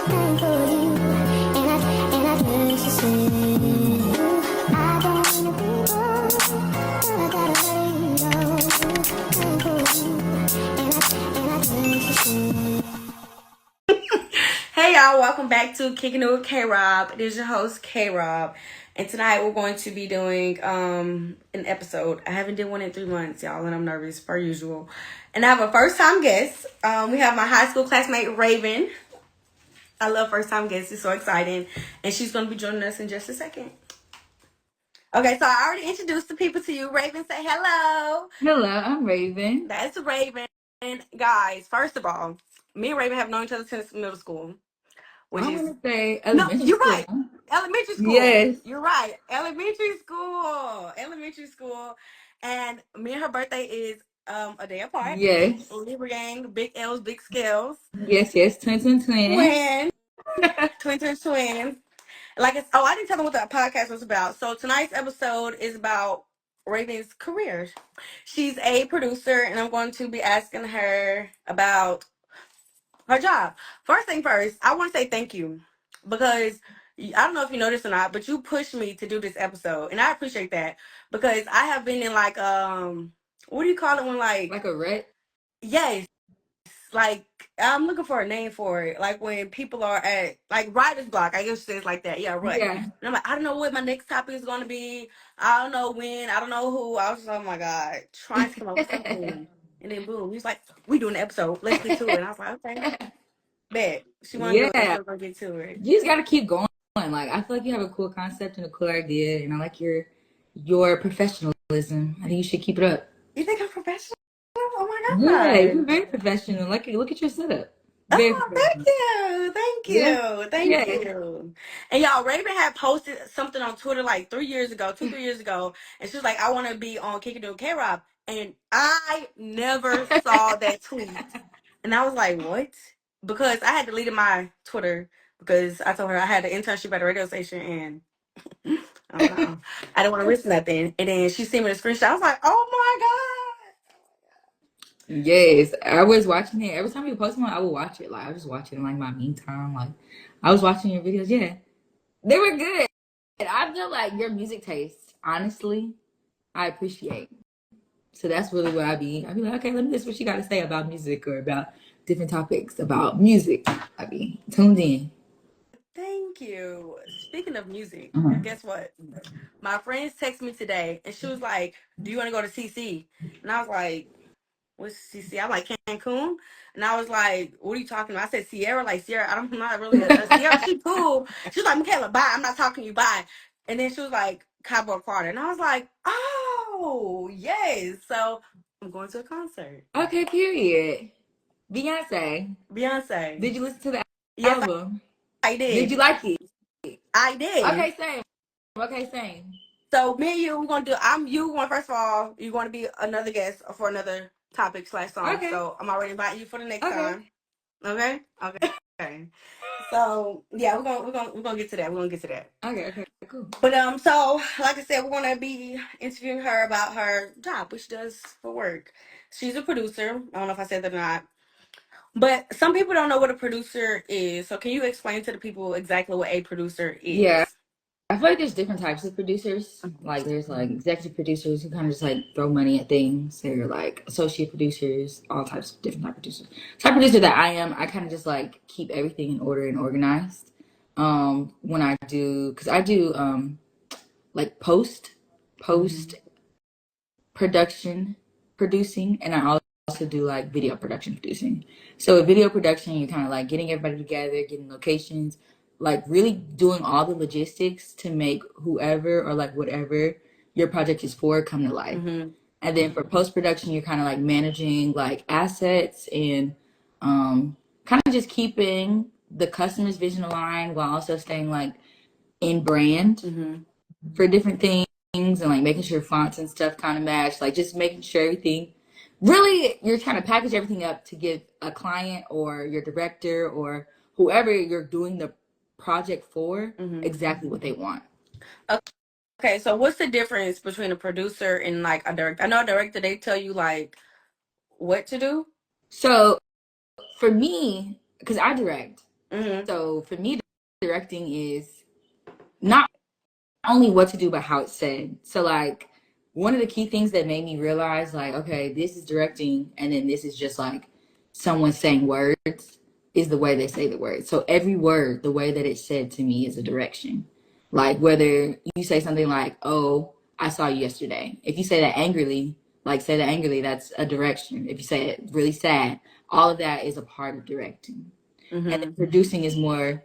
Hey y'all, welcome back to Kicking It with K-Rob. It is your host K-Rob, and tonight we're going to be doing an episode. I haven't done one in 3 months, y'all, and I'm nervous per usual. And I have a first time guest. We have my high school classmate Raihven. I love first time guests; it's so exciting, and she's going to be joining us in just a second. Okay, so I already introduced the people to you. Raihven, say hello. Hello, I'm Raihven. That's Raihven. Guys, first of all, me and Raihven have known each other since middle school. I Which is want to say no, elementary you're school. right. Elementary school. Yes. You're right. Elementary school. Elementary school. And me and her birthday is a day apart. Yes. Libra gang, big L's, big scales. Yes. Twins and twins. Twins. Twins and twins. I didn't tell them what the podcast was about. So tonight's episode is about Raihven's career. She's a producer, and I'm going to be asking her about her job. First thing first, I want to say thank you because I don't know if you know this or not, but you pushed me to do this episode, and I appreciate that because I have been in what do you call it when Like a rut. yes, like I'm looking for a name for it, like when people are at like writer's block. I guess it's like that, yeah, right. Yeah. And I'm like, I don't know what my next topic is going to be. I don't know when. I don't know who. I was just, oh my god, trying to come up with something, and then boom, he's like, we doing an episode. Let's get to it. And I was like, okay. Bet she want to do it, Yeah. so we're gonna get to it. You just gotta keep going. Like I feel like you have a cool concept and a cool idea, and I like your professionalism. I think you should keep it up. You think I'm professional? Oh my Yeah, god! you're very professional. Like look at your setup. Very Oh, professional. thank Yeah. you, thank Yeah. you. And y'all, Raihven had posted something on Twitter like 3 years ago, 3 years ago, and she was like, "I want to be on Kicking It with K-Rob," and I never saw that tweet, and I was like, "What?" Because I had deleted my Twitter because I told her I had an internship at a radio station and. I don't know. I didn't want to risk nothing. And then she sent me the screenshot. I was like, oh Yes, I was watching it. Every time you post one, I would watch it. Like I was watching like my meantime. Like I was watching your videos. Yeah, they were good. And I feel like your music taste, honestly, I appreciate. So that's really what I'd be like, okay, let me listen what she got to say about music or about different topics about music. I'd be tuned in. thank you. Speaking of music, Mhm. guess what? My friends texted me today and she was like, do you want to go to CC? And I was like, what's CC? I'm like, Cancun. And I was like, what are you talking about? I said, Sierra, like Sierra. I'm not really a Sierra. She cool. She was like, Michaela, bye. I'm not talking to you. Bye. And then she was like, Cowboy Carter. And I was like, oh, yes. So I'm going to a concert. Okay, period. Beyonce. Beyonce. Did you listen to the Yes, album? I Did you did. like it? I did. Okay, same. Okay, same. So me and you, we're gonna do. I'm you going first of all. You're going to be another guest for another topic slash song. Okay. So I'm already inviting you for the next Okay. time. Okay. Okay. So yeah, we're gonna get to that. We're gonna get to that. Okay, cool. But so like I said, we're gonna be interviewing her about her job, which she does for work. She's a producer. I don't know if I said that or not. But some people don't know what a producer is. So can you explain to the people exactly what a producer Yeah. is? I feel like there's different types of producers. Like there's like executive producers who kind of just like throw money at things. They're like associate producers, all types of different type of producers. Type of producer that I am, I kind of just like keep everything in order and organized. When I do, because I do like post production producing, and I also do like video production producing. So with video production, you're kind of like getting everybody together, getting locations, like really doing all the logistics to make whoever or like whatever your project is for come to life. Mm-hmm. And then for post production, you're kind of like managing like assets and kind of just keeping the customer's vision aligned while also staying like in brand for different things and like making sure fonts and stuff kind of match, like just making sure everything really you're trying to package everything up to give a client or your director or whoever you're doing the project for exactly what they want. Okay, so what's the difference between a producer and like a director? I know a director, they tell you like what to do. So for me, because I direct, Mm-hmm. So for me, directing is not only what to do, but how it's said. So like one of the key things that made me realize like, okay, this is directing and then this is just like someone saying words is the way they say the word. So every word, the way that it's said to me is a direction. Like whether you say something like, oh, I saw you yesterday. If you say that angrily, like say that angrily, that's a direction. If you say it really sad, all of that is a part of directing. And then Mm-hmm. producing is more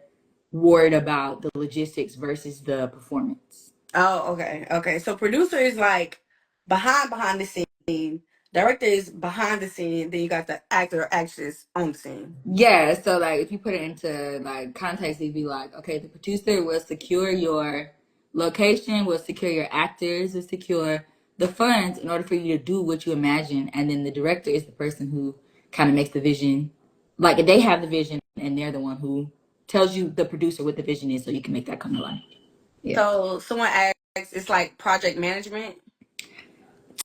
worried about the logistics versus the performance. Oh, okay. Okay. So producer is like behind the scene. Director is behind the scene. Then you got the actor or actress on the scene. Yeah, so like if you put it into like context, it'd be like, okay, the producer will secure your location, will secure your actors, will secure the funds in order for you to do what you imagine, and then the director is the person who kind of makes the vision. Like they have the vision, and they're the one who tells you the producer what the vision is, so you can make that come to life. Yeah. So someone asks, it's like project management.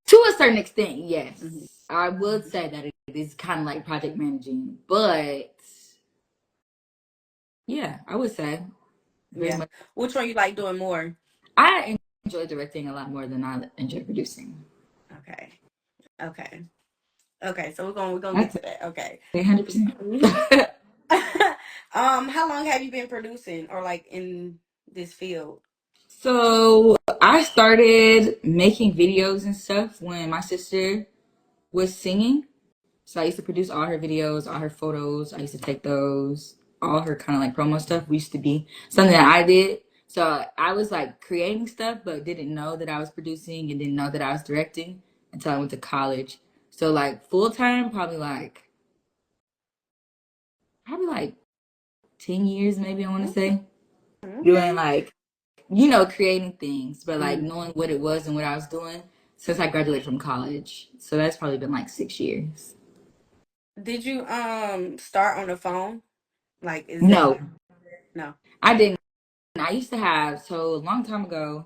To a certain extent, Mm-hmm. yes. I would say that it is kind of like project managing, but yeah, I would say very Yeah. much. Which one you like doing more? I enjoy directing a lot more than I enjoy producing. Okay. Okay. Okay. So we're gonna get That's to that. Okay. 100%. How long have you been producing or like in this field? So I started making videos and stuff when my sister was singing. So I used to produce all her videos, all her photos. I used to take those, all her kind of like promo stuff. We used to be something that I did. So I was like creating stuff, but didn't know that I was producing and didn't know that I was directing until I went to college. So like full time, probably like 10 years, maybe I want to say, doing Okay. like, creating things, but like Mm. knowing what it was and what I was doing since I graduated from college. So that's probably been like 6 years. Did you start on the phone? Like, is that No, no? I didn't. I used to have, so a long time ago,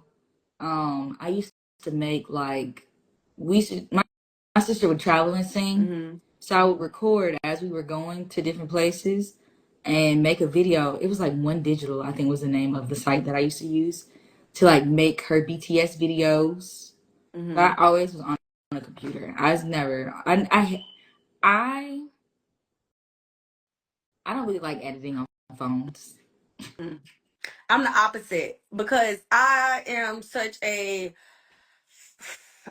I used to make like, my sister would travel and sing. Mm-hmm. So I would record as we were going to different places and make a video. It was like One Digital, I think was the name of the site that I used to use to like make her BTS videos. But Mm-hmm. I always was on a computer. I was never, I, I don't really like editing on phones. Mm. I'm the opposite because I am such a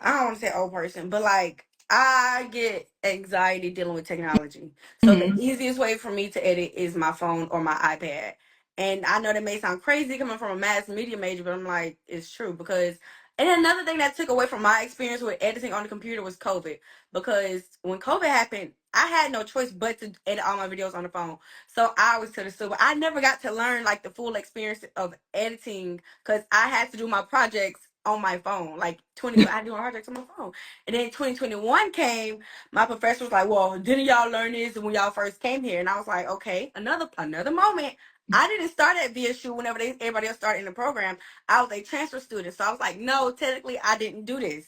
I don't want to say old person, but like I get anxiety dealing with technology. So the Hmm. easiest way for me to edit is my phone or my iPad. And I know that may sound crazy coming from a mass media major, but I'm like, it's true because and another thing that took away from my experience with editing on the computer was COVID. Because when COVID happened, I had no choice but to edit all my videos on the phone. So I was to the super. I never got to learn like the full experience of editing because I had to do my projects on my phone. Like 2020, I do my projects on my phone. And then 2021 came, my professor was like, well, didn't y'all learn this when y'all first came here? And I was like, okay, another moment. I didn't start at VSU whenever everybody else started in the program. I was a transfer student. So I was like, no, technically I didn't do this.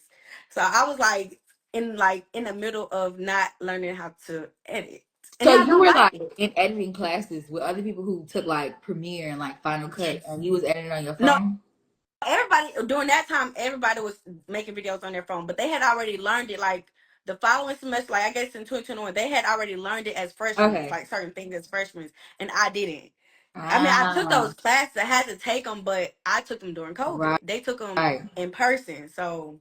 So I was like in the middle of not learning how to edit. And So I you don't were like like it. in editing classes with other people who took like Premiere and like Final Cut, Yes. and you was editing on your No, phone. everybody during that time, everybody was making videos on their phone, but they had already learned it. Like the following semester, like I guess in 2021, they had already learned it as freshmen, Okay. like certain things as freshmen, and I didn't. I mean, I took Ah, those classes. I had to take them, but I took them during COVID. right. They took them in person, so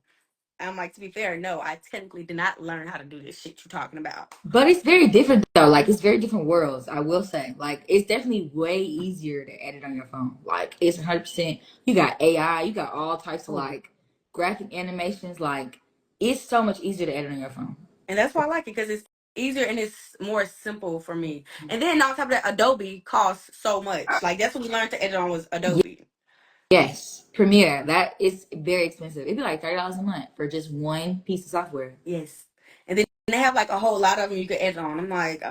I'm like, to be fair, no, I technically did not learn how to do this shit you're talking about. But it's very different though. Like it's very different worlds. I will say. Like it's definitely way easier to edit on your phone. Like it's 100%. You got AI. You got all types of Oh, like graphic animations. Like it's so much easier to edit on your phone. and that's why I like it because it's easier and it's more simple for me. And then on top of that, Adobe costs so much. Like that's what we learned to edit on was Adobe. Yes, Premiere. That is very expensive. It'd be like $30 a month for just one piece of software. Yes. And then they have like a whole lot of them you can edit on. I'm like,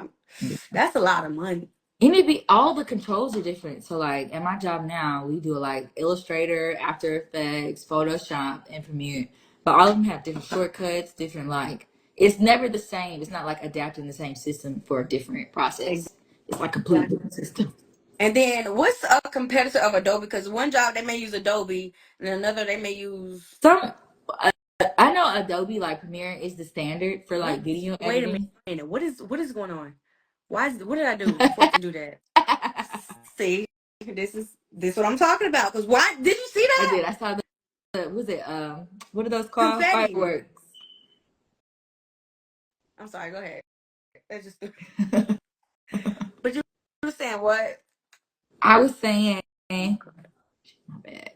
that's a lot of money. And it'd be all the controls are different. So like at my job now, we do like Illustrator, After Effects, Photoshop, and Premiere. But all of them have different shortcuts, different like it's never the same. It's not like adapting the same system for a different process. It's like completely different system. And then what's a competitor of Adobe? Because one job they may use Adobe, and another they may use Some I know Adobe like Premiere is the standard for what? like video Wait a editing. minute. What is going on? What did I do for it to do that? See, this what I'm talking about. Because why did you see I that? did. I saw was it what are those called? Confetti. Fireworks. I'm sorry. Go ahead. That's just. But you were saying what? I was saying my bad.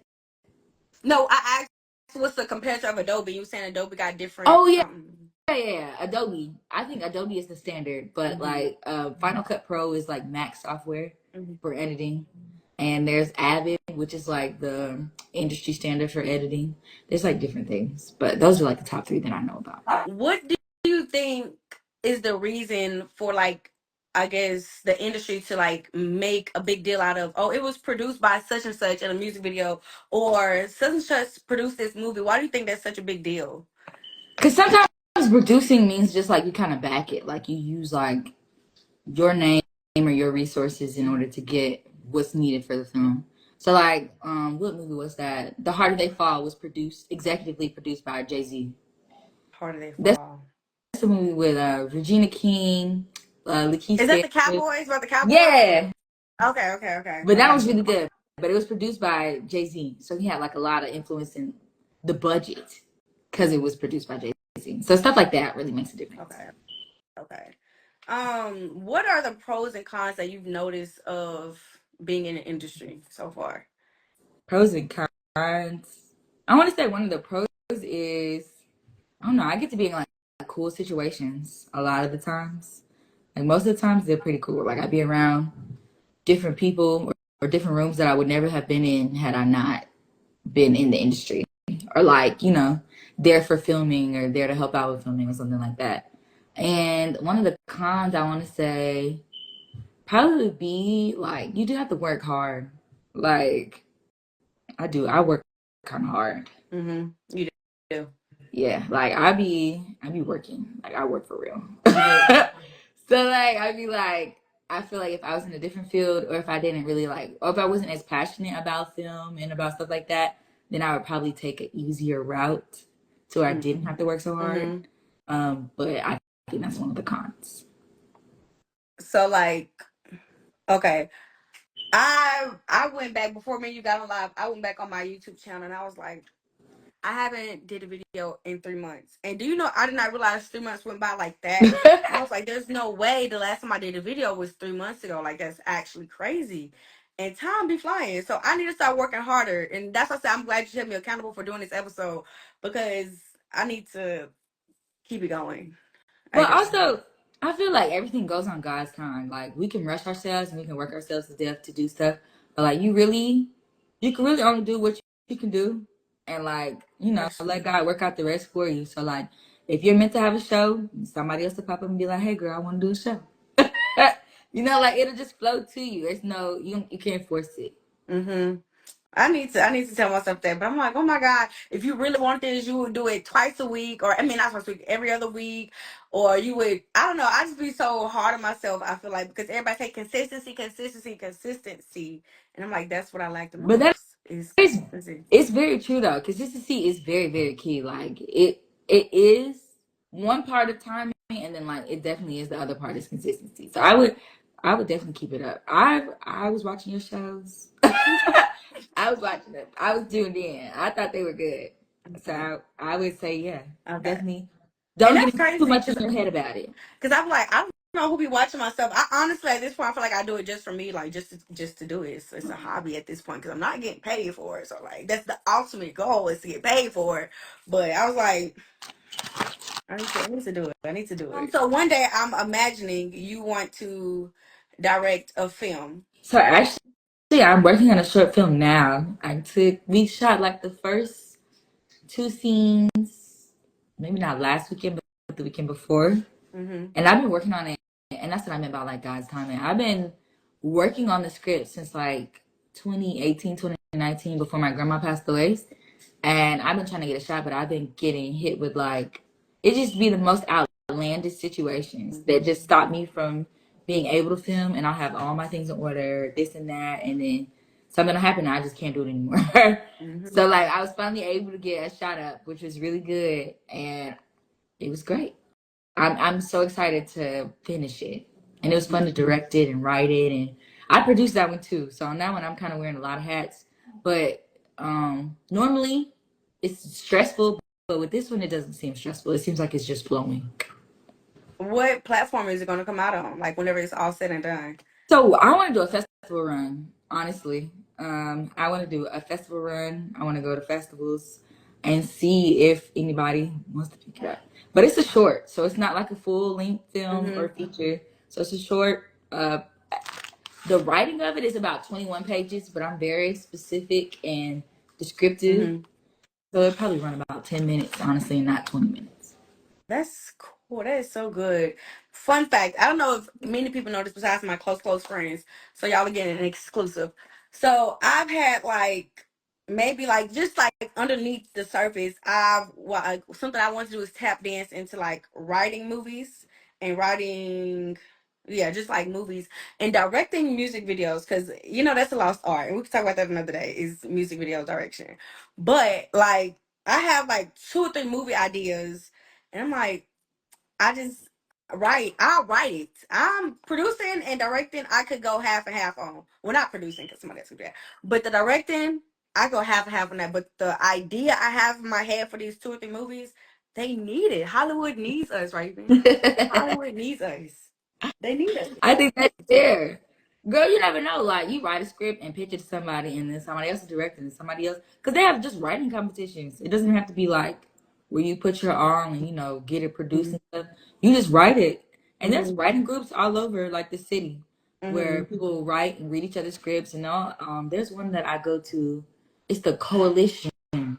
No, I asked what's the competitor of Adobe. You were saying Adobe got Oh different yeah, something. yeah. Adobe. I think Adobe is the standard, but Mm-hmm. like Final Cut Pro is like Mac software Mm-hmm. for editing. And there's Avid, which is like the industry standard for editing. There's like different things, but those are like the top three that I know about. What do you think is the reason for like I guess the industry to like make a big deal out of, oh, it was produced by such and such in a music video, or such and such produced this movie? Why do you think that's such a big deal? Because sometimes producing means just like you kind of back it, like you use like your name or your resources in order to get what's needed for the film. So like, what movie was that? The Harder They Fall was produced executively produced by Jay-Z. Harder they That's fall. a movie with Regina King, Lakeith Is that the Stanfield. Cowboys? About the Cowboys? Yeah, Okay. but that Okay. was really good. But it was produced by Jay-Z, so he had like a lot of influence in the budget because it was produced by Jay-Z. So stuff like that really makes a difference. Okay. Okay. What are the pros and cons that you've noticed of being in the industry so far? Pros and cons. I want to say one of the pros is I don't know. I get to be in like cool situations a lot of the times. Like most of the times they're pretty cool. Like I'd be around different people or different rooms that I would never have been in had I not been in the industry. Or like, there for filming or there to help out with filming or something like that. And one of the cons I want to say probably would be like you do have to work hard. Like I do. I work kind of hard. Mm-hmm. You do. Yeah, like I be working. Like I work for real. You do. So like I'd be like I feel like if I was in a different field or if I didn't really like or if I wasn't as passionate about film and about stuff like that, then I would probably take an easier route to where I didn't have to work so hard. Mm-hmm. But I think that's one of the cons. So like, okay. I went back before me and you got on live. I went back on my YouTube channel and I was like, I haven't did a video in 3 months. And do you know I did not realize 3 months went by like that. And I was like, there's no way the last time I did a video was 3 months ago. Like that's actually crazy. And time be flying. So I need to start working harder. And that's why I said I'm glad you held me accountable for doing this episode because I need to keep it going. I But do. also, I feel like everything goes on God's time. Like we can rush ourselves and we can work ourselves to death to do stuff, but like you can really only do what you can do, and like That's let true. God work out the rest for you. So like, if you're meant to have a show, somebody else will pop up and be like, "Hey, girl, I want to do a show." Like it'll just flow to you. There's no you can't force it. Mm-hmm. I need to tell myself that, but I'm like, oh my God, if you really want this, you would do it twice a week, or I mean, not twice a week, every other week, or you would. I don't know. I just be so hard on myself. I feel like because everybody say consistency, and I'm like, that's what I like the But that most is is consistency. it's very true though. Consistency is very very key. Like it is one part of timing, and then like it definitely is the other part is consistency. So I would definitely keep it up. I was watching your shows. I was watching them. I was tuned in. I thought they were good. So Okay, I would say yeah, okay, definitely. and Don't that's get too crazy much in because your head about it. I'm like, I don't know who be watching myself. I honestly, at this point, I feel like I do it just for me, like just to do it. It's a hobby at this point because I'm not getting paid for it. So like, that's the ultimate goal is to get paid for it. But I was like, I need to do it. I need to do it. So one day, I'm imagining you want to direct a film. So actually, I'm working on a short film now. We shot like the first two scenes, maybe not last weekend, but the weekend before. Mm-hmm. And I've been working on it, and that's what I meant about like God's timing. I've been working on the script since like 2018, 2019, before my grandma passed away. And I've been trying to get a shot, but I've been getting hit with like, it just be the most outlandish situations that just stop me from being able to film, and I'll have all my things in order, this and that, and then something will happen and I just can't do it anymore. So like I was finally able to get a shot up, which was really good, and it was great. I'm so excited to finish it. And it was fun to direct it and write it, and I produced that one too. So on that one I'm kind of wearing a lot of hats. But normally it's stressful, but with this one it doesn't seem stressful. It seems like it's just flowing. What platform is it going to come out on? Like whenever it's all said and done. So I want to do a festival run, honestly. I want to do a festival run. I want to go to festivals and see if anybody wants to pick it up. But it's a short, so it's not like a full length film or feature. So it's a short. The writing of it is about 21 pages, but I'm very specific and descriptive. So it'll probably run about 10 minutes, honestly, and not 20 minutes. That's cool. That is so good. Fun fact, I don't know if many people know this besides my close friends. So y'all are getting an exclusive. So I've had like maybe like just like underneath the surface, something I want to do is tap dance into like writing movies and writing, yeah, just like movies and directing music videos, because you know that's a lost art, and we can talk about that another day. Is music video direction, but like I have like 2 or 3 movie ideas, and I'm like, I'll write it. I'm producing and directing. I could go half and half on. Well, not producing because somebody else could do that. But the directing, I go half and half on that. But the idea I have in my head for these 2 or 3 movies, they need it. Hollywood needs us, Raihven. Hollywood needs us. They need us. I think that's fair. Girl, you never know. Like, you write a script and pitch it to somebody, and then somebody else is directing and somebody else. Because they have just writing competitions. It doesn't have to be like where you put your arm and, get it produced and stuff. You just write it. And there's writing groups all over, like, the city where people write and read each other's scripts and all. There's one that I go to. It's the Coalition. And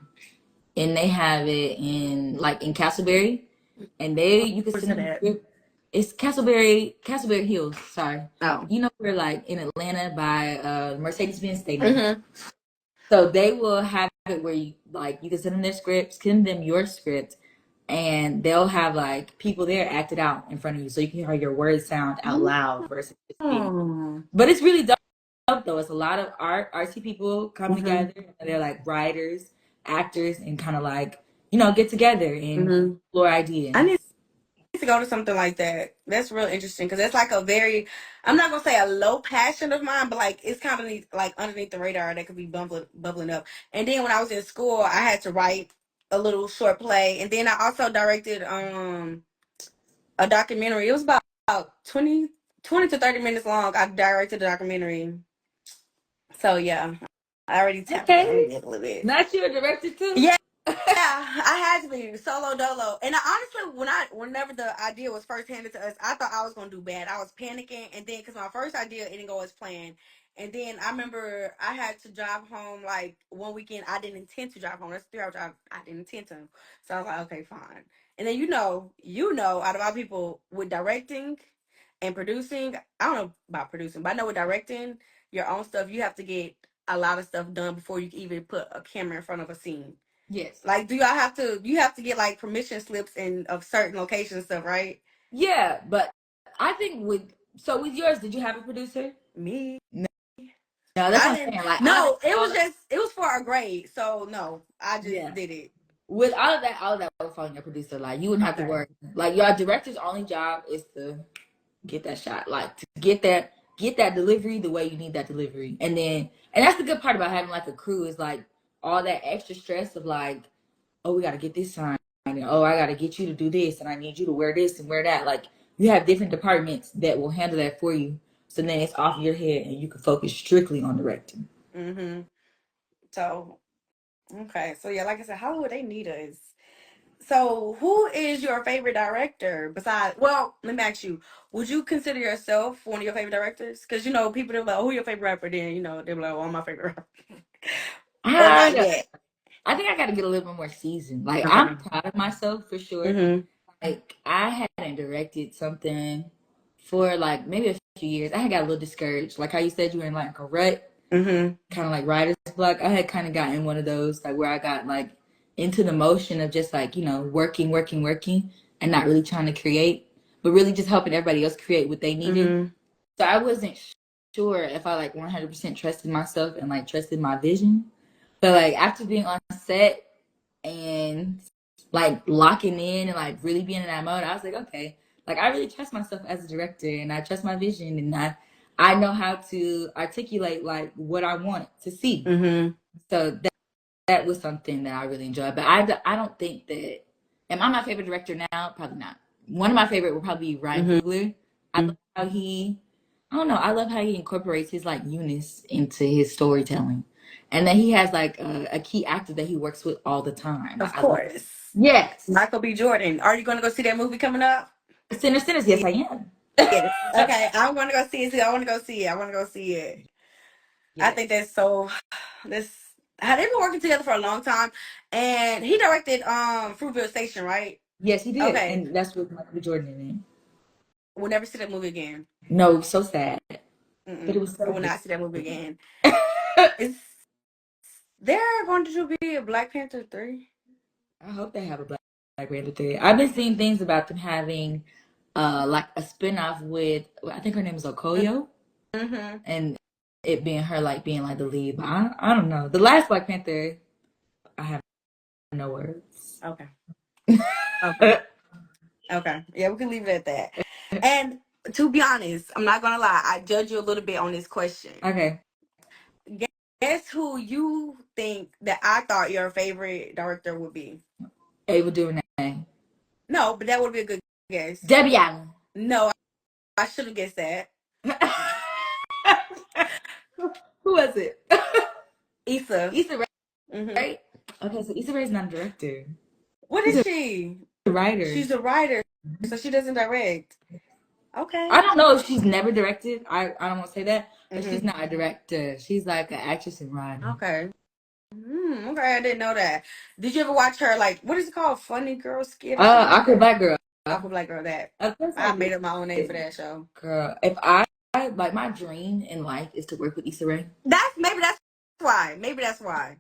they have it in Castleberry. And you can Where's send it them a at? script. It's Castleberry Hills. Sorry, Oh. we're like in Atlanta by Mercedes-Benz Stadium. So they will have it where you can send them their scripts, send them your script, and they'll have like people there act it out in front of you, so you can hear your words sound out loud versus just speaking. But it's really dope though. It's a lot of artsy people come together, and they're like writers, actors, and kind of like get together and explore ideas. I need to go to something like that. That's real interesting because it's like a very, I'm not gonna say a low passion of mine, but like it's kind of like underneath the radar that could be bubbling up. And then when I was in school, I had to write a little short play, and then I also directed a documentary. It was about 20 to 30 minutes long. I directed a documentary. So yeah, I already tapped in a little bit. Not you a director too? Yeah. Yeah, I had to be solo dolo. And honestly, whenever the idea was first handed to us, I thought I was gonna do bad. I was panicking, and then because my first idea it didn't go as planned, and then I remember I had to drive home like one weekend. I didn't intend to drive home. That's a 3 hour drive. I didn't intend to. So I was like, okay, fine. And then out of all people with directing and producing, I don't know about producing, but I know with directing your own stuff, you have to get a lot of stuff done before you can even put a camera in front of a scene. Yes. Like, you have to get like permission slips of certain locations and stuff, right? Yeah, but I think with yours, did you have a producer? Me. No, that's what I'm saying. Like, no, it was for a grade, so no, I just did it. With all of that would fall on your producer. Like, you wouldn't have to worry. Like, your director's only job is to get that shot, like to get that delivery the way you need that delivery, and that's the good part about having like a crew is like all that extra stress of like, oh, we got to get this signed, and oh, I got to get you to do this, and I need you to wear this and wear that. Like, you have different departments that will handle that for you, so then it's off your head and you can focus strictly on directing. So okay, so yeah, like I said, Hollywood, they need us. So, who is your favorite director besides? Well, let me ask you: would you consider yourself one of your favorite directors? Because people are like, "Oh, who your favorite rapper?" Then they're like, "Oh, I'm my favorite rapper." Or not yet. I think I got to get a little bit more seasoned. Like, I'm proud of myself for sure. Like, I hadn't directed something for like maybe a few years. I had got a little discouraged. Like how you said you were in like a rut, kind of like writer's block. I had kind of gotten one of those like where I got like into the motion of just like working, and not really trying to create. but really just helping everybody else create what they needed. Mm-hmm. So I wasn't sure if I like 100% trusted myself and like trusted my vision. But like after being on set and like locking in and like really being in that mode, I was like, okay, like I really trust myself as a director and I trust my vision and I know how to articulate like what I want to see. Mm-hmm. So that was something that I really enjoyed. But I don't think that, am I my favorite director now? Probably not. One of my favorite would probably be Ryan Mm-hmm. Coogler. I love how I don't know, I love how he incorporates his like Eunice into his storytelling. And then he has like a key actor that he works with all the time. Of I love, course. yes. Michael B. Jordan. Are you going to go see that movie coming up? Sinners, yes, I am. Yes. Okay, I want to go see it. I want to go see it. I want to go see it. I Yes. think that's so. This had they been working together for a long time, and he directed Fruitville Station, right? Yes, he did. Okay, And that's with Michael B. Jordan in it. we'll never see that movie again. No, so sad. But it Mm-mm. was I so will good. not see that movie again. Is there going to be a Black Panther 3? I hope they have a Black Panther 3. I've been seeing things about them having like a spinoff with I think her name is Okoyo Mm-hmm. and it being her like being like the lead. But I don't know. The last Black Panther, I have no words. Okay. Okay. Okay. Yeah, we can leave it at that. And to be honest, I'm not gonna lie, I judge you a little bit on this question. Okay. Guess who you think that I thought your favorite director would be? Ava DuVernay. No, but that would be a good guess. Debbie Allen. No, I should have guessed that. Who was it? Issa. Issa Rae, Mm-hmm. right? Okay, so Issa Rae's not a director. What She's is she? a writer. She's a writer, so she doesn't direct. Okay. I don't know if she's never directed. I don't want to say that, but she's Mm-hmm. not a director. She's like an actress and writer. Okay. Okay, I didn't know that. Did you ever watch her, like, what is it called? Funny Girl Skit or something like Awkward that? Black Girl. Awkward Black Girl, that. Of course I I made did. up my own name for that show. Girl, if I like my dream in life is to work with Issa Rae. Maybe that's why. Maybe that's why.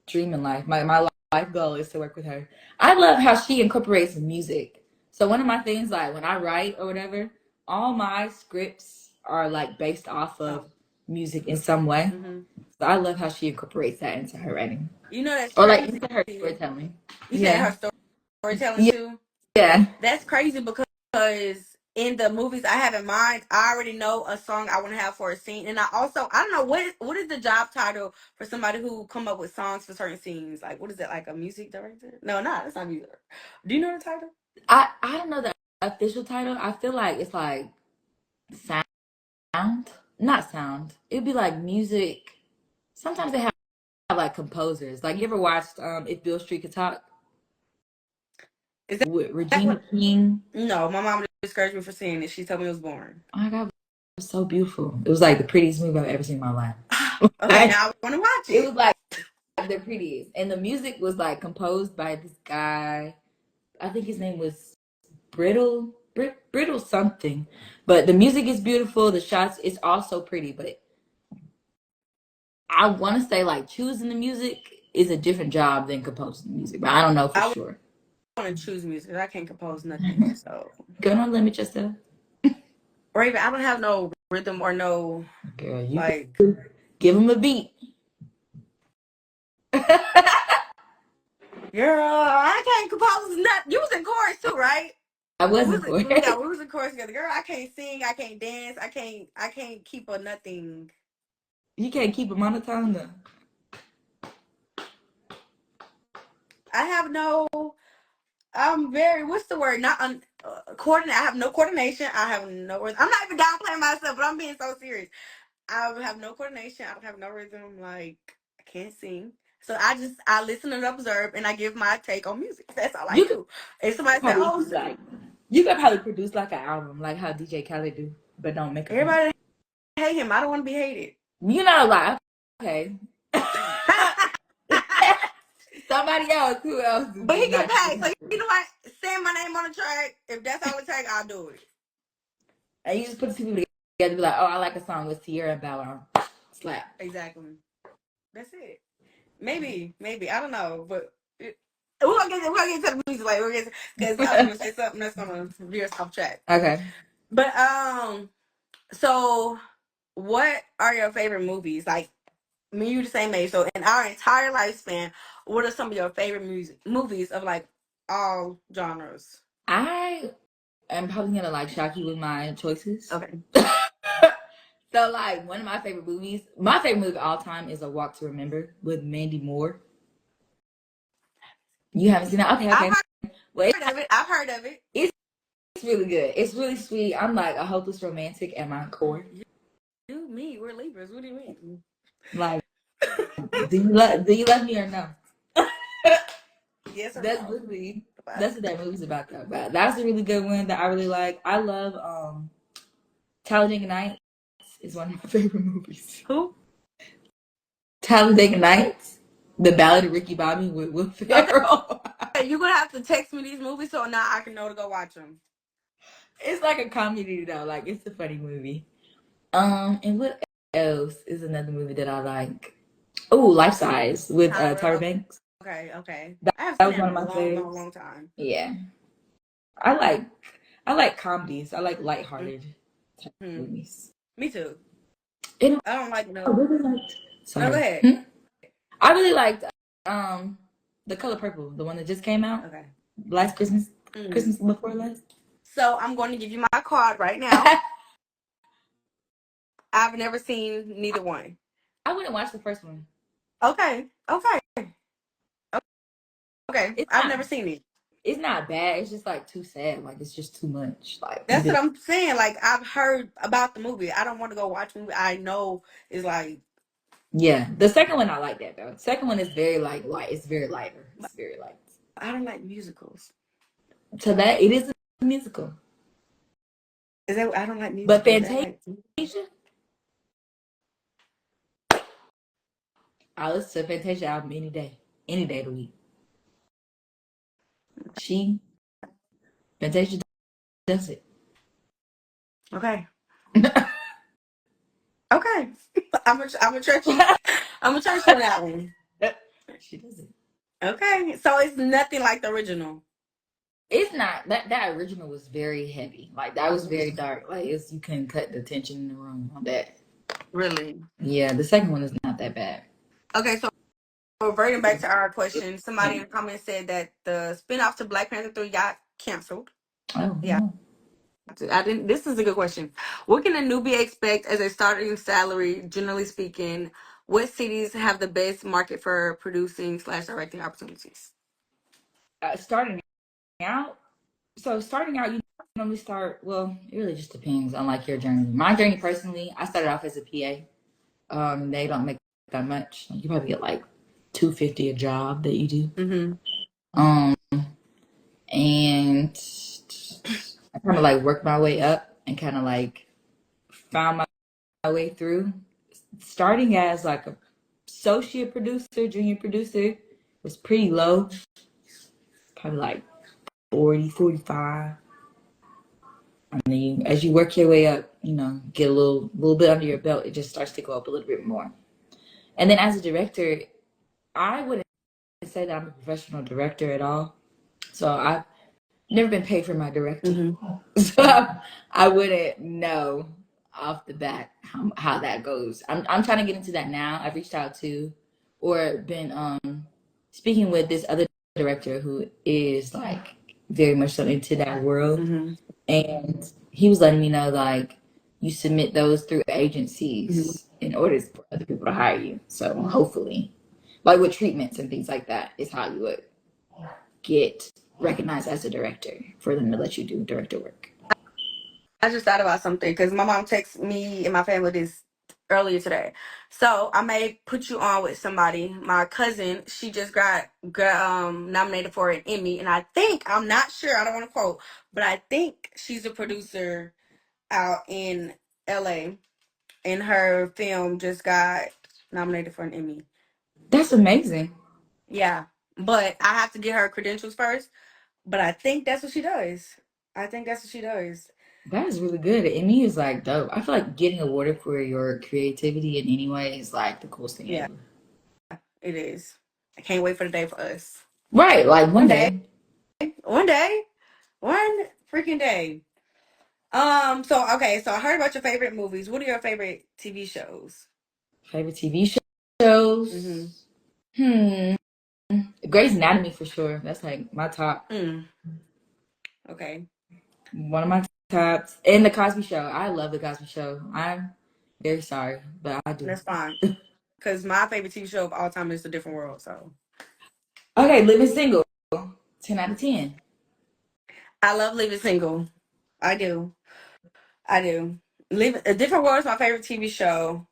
Dream in life. My life goal is to work with her. I love how she incorporates music. So one of my things, like when I write or whatever, all my scripts are like based off of music in some way. Mm-hmm. So I love how she incorporates that into her writing. You know that's Or like crazy. into her storytelling. You said her storytelling Yeah. too? Yeah. That's crazy because in the movies I have in mind, I already know a song I want to have for a scene. And I don't know what is the job title for somebody who come up with songs for certain scenes? Like, what is it, like a music director? No, that's not music. Do you know the title? I don't know the official title. I feel like it's like sound, not sound. It'd be like music. Sometimes they have like composers. Like you ever watched If Bill Street Could Talk Is that with that Regina what? King? No, my mom discouraged me for seeing it. She told me it was boring. Oh my god, it was so beautiful. It was like the prettiest movie I've ever seen in my life. Okay, now I want to watch It it. was like the prettiest, and the music was like composed by this guy. I think his name was Brittle something. But the music is beautiful. The shots is also pretty. But I want to say like choosing the music is a different job than composing the music. But I don't know for sure. I want to choose music. I can't compose nothing. So Gonna limit yourself. Raven, I don't have no rhythm or no Girl, you like. give him a beat. Girl, I can't compose nothing. You was in chorus too, right? I wasn't for it. Yeah, we was in chorus together. Girl, I can't sing, I can't dance, I can't keep a nothing. You can't keep a monotone though. I have no. I'm very. What's the word? Not coordinate. I have no coordination. I have no rhythm. I'm not even downplaying myself, but I'm being so serious. I have no coordination. I don't have no rhythm. Like I can't sing. So I listen and observe, and I give my take on music. That's all I do. If somebody said, "Oh," like, you could probably produce like an album, like how DJ Khaled do, but don't make it. Everybody hate him. I don't want to be hated. You know, like okay. Somebody else. Who else? But he get paid. So you know what? Send my name on the track. If that's all it takes, I'll do it. And you just put two people together, be like, "Oh, I like a song with Tierra and Bow Wow." Slap. Exactly. That's it. Maybe. I don't know, but we're gonna get to the music later. Because I was gonna say something that's gonna veer us off track. Okay. But so what are your favorite movies? Like me, you the same age. So in our entire lifespan, what are some of your favorite movies of like all genres? I am probably gonna like shock you with my choices. Okay. So like one of my favorite movie of all time is A Walk to Remember with Mandy Moore. You haven't seen that? Okay, okay. I've heard of it. It's really good. It's really sweet. I'm like a hopeless romantic at my core. Me, we're Libras. What do you mean? Like, do you love me or no? Yes or That's no? literally that's what that movie's about though. But that's a really good one that I really like. I love Talladega Nights is one of my favorite movies. Who? Talladega Nights, The Ballad of Ricky Bobby with Will Ferrell. Okay, you're gonna have to text me these movies so now I can know to go watch them. It's like a comedy though. Like it's a funny movie. And what else is another movie that I like? Oh, Life Size with Tyra Banks. Okay. That I have that seen was that one in of a my long, favorites. long, long time. Yeah, I like I like comedies. I like lighthearted type movies. Me too. And I don't like I no. really liked. No, go Sorry. ahead. I really liked The Color Purple, the one that just came out Okay. last Christmas, Christmas before last. So I'm going to give you my card right now. I've never seen neither one. I wouldn't watch the first one. Okay. It's I've not. never seen it. It's not bad. It's just like too sad. Like it's just too much. Like That's what I'm saying. Like I've heard about the movie. I don't want to go watch a movie I know is like. Yeah, the second one I like that though. The second one is very like light. It's very lighter. It's very light. I don't like musicals. So that it is a musical. Is that I don't like musicals. But Fantasia. I listen to Fantasia album any day of the week. Fantasia does it. Okay. Okay. I'm a church. I'm a church for that one. She does it. Okay. So it's nothing like the original. It's not that original was very heavy. Like that was very dark. Like you couldn't cut the tension in the room on that. Really? Yeah, the second one is not that bad. Okay, so reverting back to our question, somebody in the comments said that the spinoff to Black Panther 3 got canceled. Oh yeah. No. I didn't. This is a good question. What can a newbie expect as a starting salary, generally speaking? What cities have the best market for producing/directing opportunities? Starting out. So starting out, you normally start. Well, it really just depends on like your journey. My journey personally, I started off as a PA. They don't make that much. You probably get like $250 a job that you do. Mm-hmm. And I kind of like worked my way up and kind of like found my way through. Starting as like a associate producer, junior producer was pretty low. Probably like 40, 45. And then as you work your way up, get a little bit under your belt, it just starts to go up a little bit more. And then as a director, I wouldn't say that I'm a professional director at all. So I've never been paid for my directing. Mm-hmm. So I wouldn't know off the bat how that goes. I'm trying to get into that now. I've reached out to or been speaking with this other director who is like very much so into that world. Mm-hmm. And he was letting me know like you submit those through agencies in order for other people to hire you. So hopefully, like with treatments and things like that, is how you would get recognized as a director for them to let you do director work. I just thought about something because my mom texted me and my family this earlier today. So I may put you on with somebody. My cousin, she just got nominated for an Emmy, and I'm not sure, I don't want to quote, but I think she's a producer out in LA, and her film just got nominated for an Emmy. That's amazing. Yeah, but I have to get her credentials first. But I think that's what she does. That is really good. Emmy is like dope. I feel like getting awarded for your creativity in any way is like the coolest thing ever. It is. I can't wait for the day for us. Right, like one day. One day. One freaking day. So okay, so I heard about your favorite movies. What are your favorite TV shows? Favorite TV shows? Mm-hmm. Hmm. Grey's Anatomy for sure. That's like my top. Okay. One of my tops. And the Cosby Show. I love the Cosby Show. I'm very sorry, but I do. That's fine. Because my favorite TV show of all time is The Different World. So Okay, Living Single. 10 out of 10. I love Living Single. I do. I do. Live A Different World is my favorite TV show.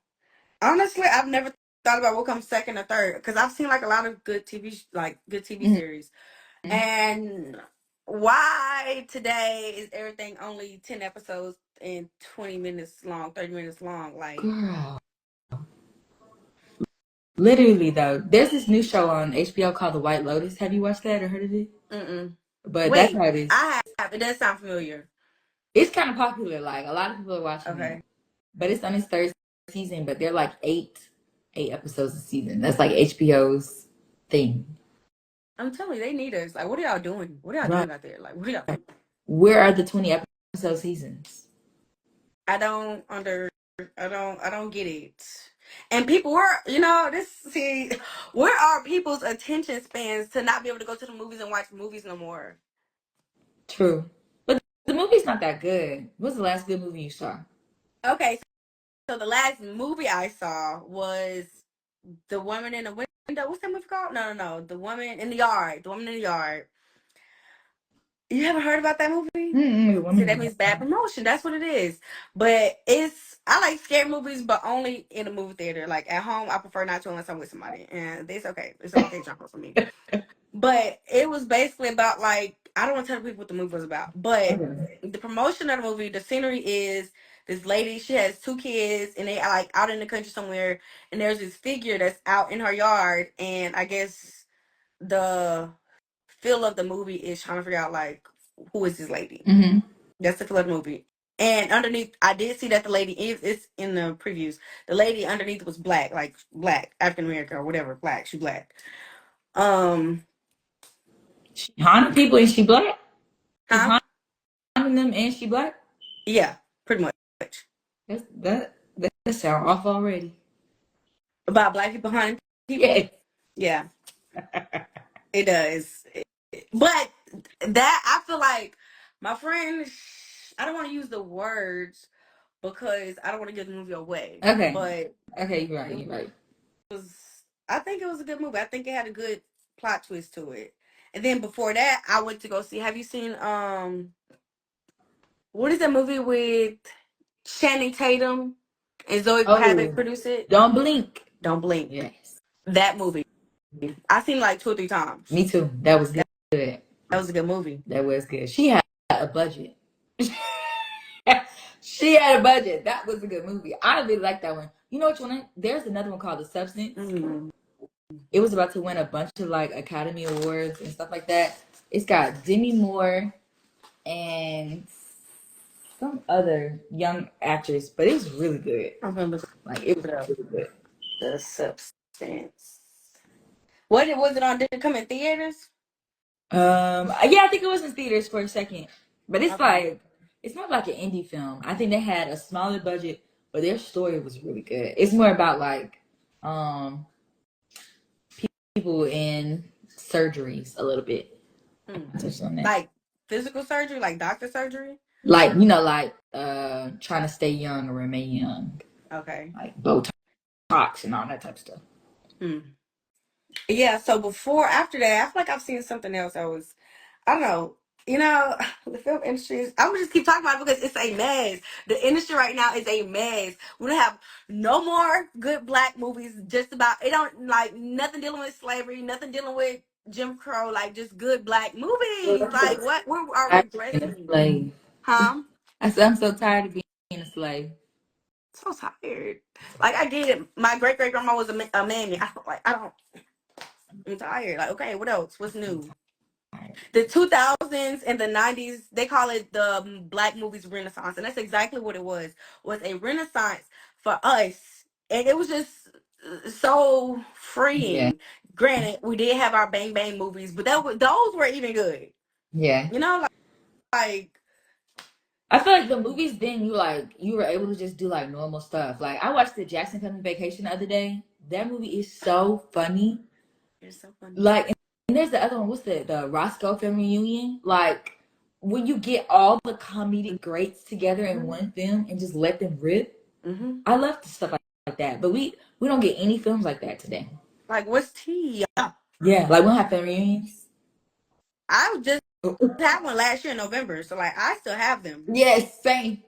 Honestly, I've never thought about what comes second or third because I've seen like a lot of good good TV Mhm. series. And why today is everything only 10 episodes and 20 minutes long, 30 minutes long? Like, Girl. Literally though, there's this new show on HBO called The White Lotus. Have you watched that or heard of it? mm-mm. But that's Wait, how it is. I have. It does sound familiar. It's kind of popular. Like a lot of people are watching it. Okay. But it's on its third season. But they're like eight episodes a season. That's like HBO's thing. I'm telling you, they need us. Like, what are y'all doing? What are y'all Right. doing out there? Like, what are y'all doing? Where are the 20 episode seasons? I don't I don't get it. And people were, where are people's attention spans to not be able to go to the movies and watch movies no more? True. But the movie's not that good. What's the last good movie you saw? Okay, so the last movie I saw was The Woman in the Window. What's that movie called? No. The Woman in the Yard. The Woman in the Yard. You haven't heard about that movie? See, that means bad promotion. That's what it is. But I like scary movies, but only in a movie theater. Like at home, I prefer not to unless I'm with somebody. And it's okay. It's an okay genre for me. But it was basically about like, I don't want to tell people what the movie was about. But Okay. the promotion of the movie, the scenery is this lady, she has two kids and they are like out in the country somewhere. And there's this figure that's out in her yard. And I guess the feel of the movie is trying to figure out like, who is this lady? Mm-hmm. That's the feel of the movie. And underneath, I did see that the lady it's in the previews. The lady underneath was black, like black, African American or whatever, black. She black. Um, She haunted people and she black? She's huh? haunting them and she black? Yeah, pretty much. That sound off already. About black people hunting people. Yes. Yeah, it does. But that I feel like my friend, I don't want to use the words because I don't want to give the movie away. Okay. But Okay, you're right. it You're right. was, I think it was a good movie. I think it had a good plot twist to it. And then before that, I went to go see. Have you seen what is that movie with Channing Tatum and Zoe Kravitz Oh, produced it? Don't Blink. Don't Blink. Yes. That movie. I seen it like 2 or 3 times. Me too. That was good. That was a good movie. That was good. She had a budget. She had a budget. That was a good movie. I really like that one. You know which one? There's another one called The Substance. Mm. It was about to win a bunch of like Academy Awards and stuff like that. It's got Demi Moore and some other young actress, but it was really good. I remember Like it was really good. The Substance. What it was it on? Did it come in theaters? Yeah, I think it was in theaters for a second, but it's Okay. like it's more like an indie film. I think they had a smaller budget, but their story was really good. It's more about like um people in surgeries a little bit. Touch on that. Like physical surgery, like doctor surgery. Like like trying to stay young or remain young. Okay. Like Botox and all that type of stuff. Yeah. So after that, I feel like I've seen something else. I don't know. The film industry is, I'm gonna just keep talking about it because it's a mess. The industry right now is a mess. We don't have no more good black movies. Just about it don't like nothing dealing with slavery, nothing dealing with Jim Crow, like just good black movies. Like what? Where are we Being a regressing? slave. Huh? I said I'm so tired of being a slave. So tired. Like I get it. My great grandma was a mammy. I'm tired. Like okay, what else? What's new? The 2000s and the 90s, they call it the black movies renaissance, and that's exactly what it was a renaissance for us. And it was just so Yeah. freeing. Granted, we did have our bang bang movies, but those were even good. Yeah. You know, like I feel like the movies then you were able to just do like normal stuff. Like I watched the Jackson Family Vacation the other day. That movie is so funny. it's so funny. Like and there's the other one. What's the Roscoe Family Reunion? Like when you get all the comedic greats together in one film and just let them rip. Mm-hmm. I love stuff like that. But we don't get any films like that today. Like what's tea? Yeah, like we don't have family reunions. I just had one last year in November, so like I still have them. Yes, same.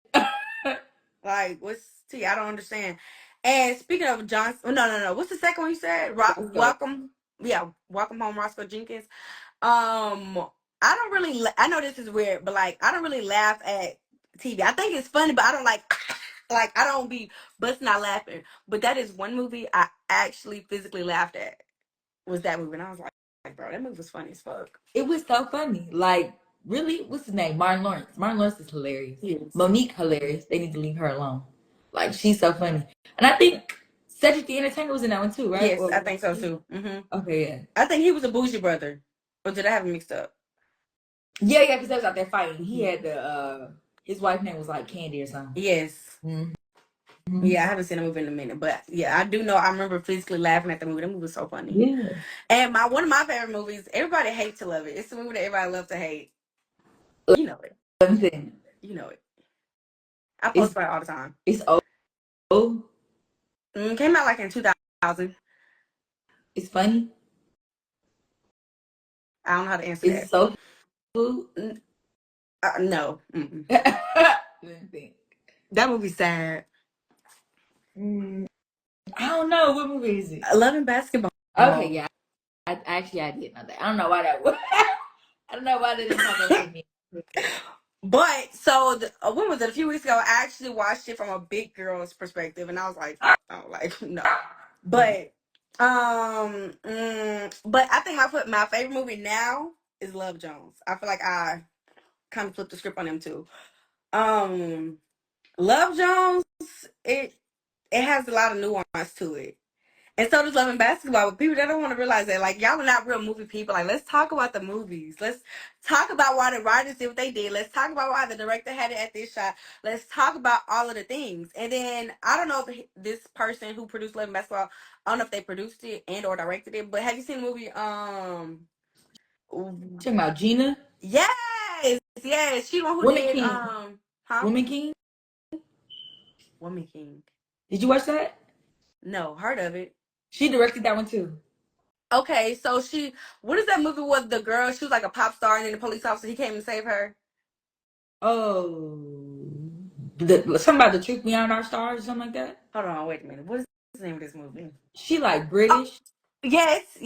Like what's tea? I don't understand. And speaking of Johnson, no. What's the second one you said? Welcome, yeah, Welcome Home, Roscoe Jenkins. I don't really. I know this is weird, but like I don't really laugh at TV. I think it's funny, but I don't like. Like I don't be busting out laughing. But that is one movie I actually physically laughed at. Was that movie? And I was like, bro, that movie was funny as fuck. It was so funny. Like, really, what's his name? Martin Lawrence. Martin Lawrence is hilarious. Yes. Monique hilarious. They need to leave her alone. Like, she's so funny. And I think Cedric the Entertainer was in that one too, right? Yes, I think so too. Mm-hmm. Okay, yeah. I think he was a bougie brother. Or did I have it mixed up? Yeah, because they was out there fighting. He had his wife's name was like Candy or something. Yes. Mm-hmm. Yeah, I haven't seen the movie in a minute, but yeah, I do know. I remember physically laughing at the movie. That movie was so funny. Yeah. And one of my favorite movies. Everybody hates to love it. It's the movie that everybody loves to hate. You know it. Let me think. You know it. I post about it all the time. It's old. Came out like in 2000. It's funny. I don't know how to answer Is that. it soul food? No. Let me think. That movie's sad. I don't know. What movie is it? Love and Basketball. Okay, yeah. I did know that. I don't know why that was. I don't know why that didn't pop up with me. But so when was it? A few weeks ago, I actually watched it from a big girl's perspective, and I was like, oh, like no. But but I think my favorite movie now is Love Jones. I feel like I kind of flipped the script on them too. Love Jones, it has a lot of nuance to it. And so does Love and Basketball. But people, they don't want to realize that, like, y'all are not real movie people. Like, let's talk about the movies. Let's talk about why the writers did what they did. Let's talk about why the director had it at this shot. Let's talk about all of the things. And then, I don't know if this person who produced Love and Basketball, I don't know if they produced it and or directed it, but have you seen the movie, Talking about Gina? Yes! Yes! She the one who Woman did, King. huh? Woman King? Woman King. Did you watch that? No, heard of it. She directed that one too. Okay, so what is that movie with the girl? She was like a pop star, and then the police officer, he came to save her. Oh, something about the truth beyond our stars or something like that. Hold on, wait a minute. What is the name of this movie? She like British. Yes.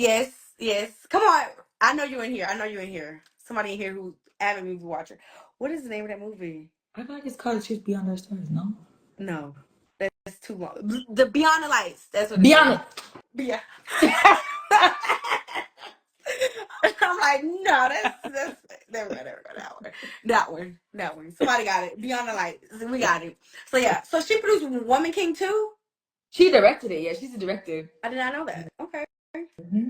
Come on, I know you in here. Somebody in here who's avid movie watcher. What is the name of that movie? I feel like it's called The Truth Beyond Our Stars. No, that's too long. The Beyond the Lights. That's what. Beyond it. Yeah. I'm like, no, that's there we go, that one. Somebody got it. Beyond the Lights. We got it. So yeah. So she produced Woman King too? She directed it. Yeah, she's a director. I did not know that. Okay. Mm-hmm.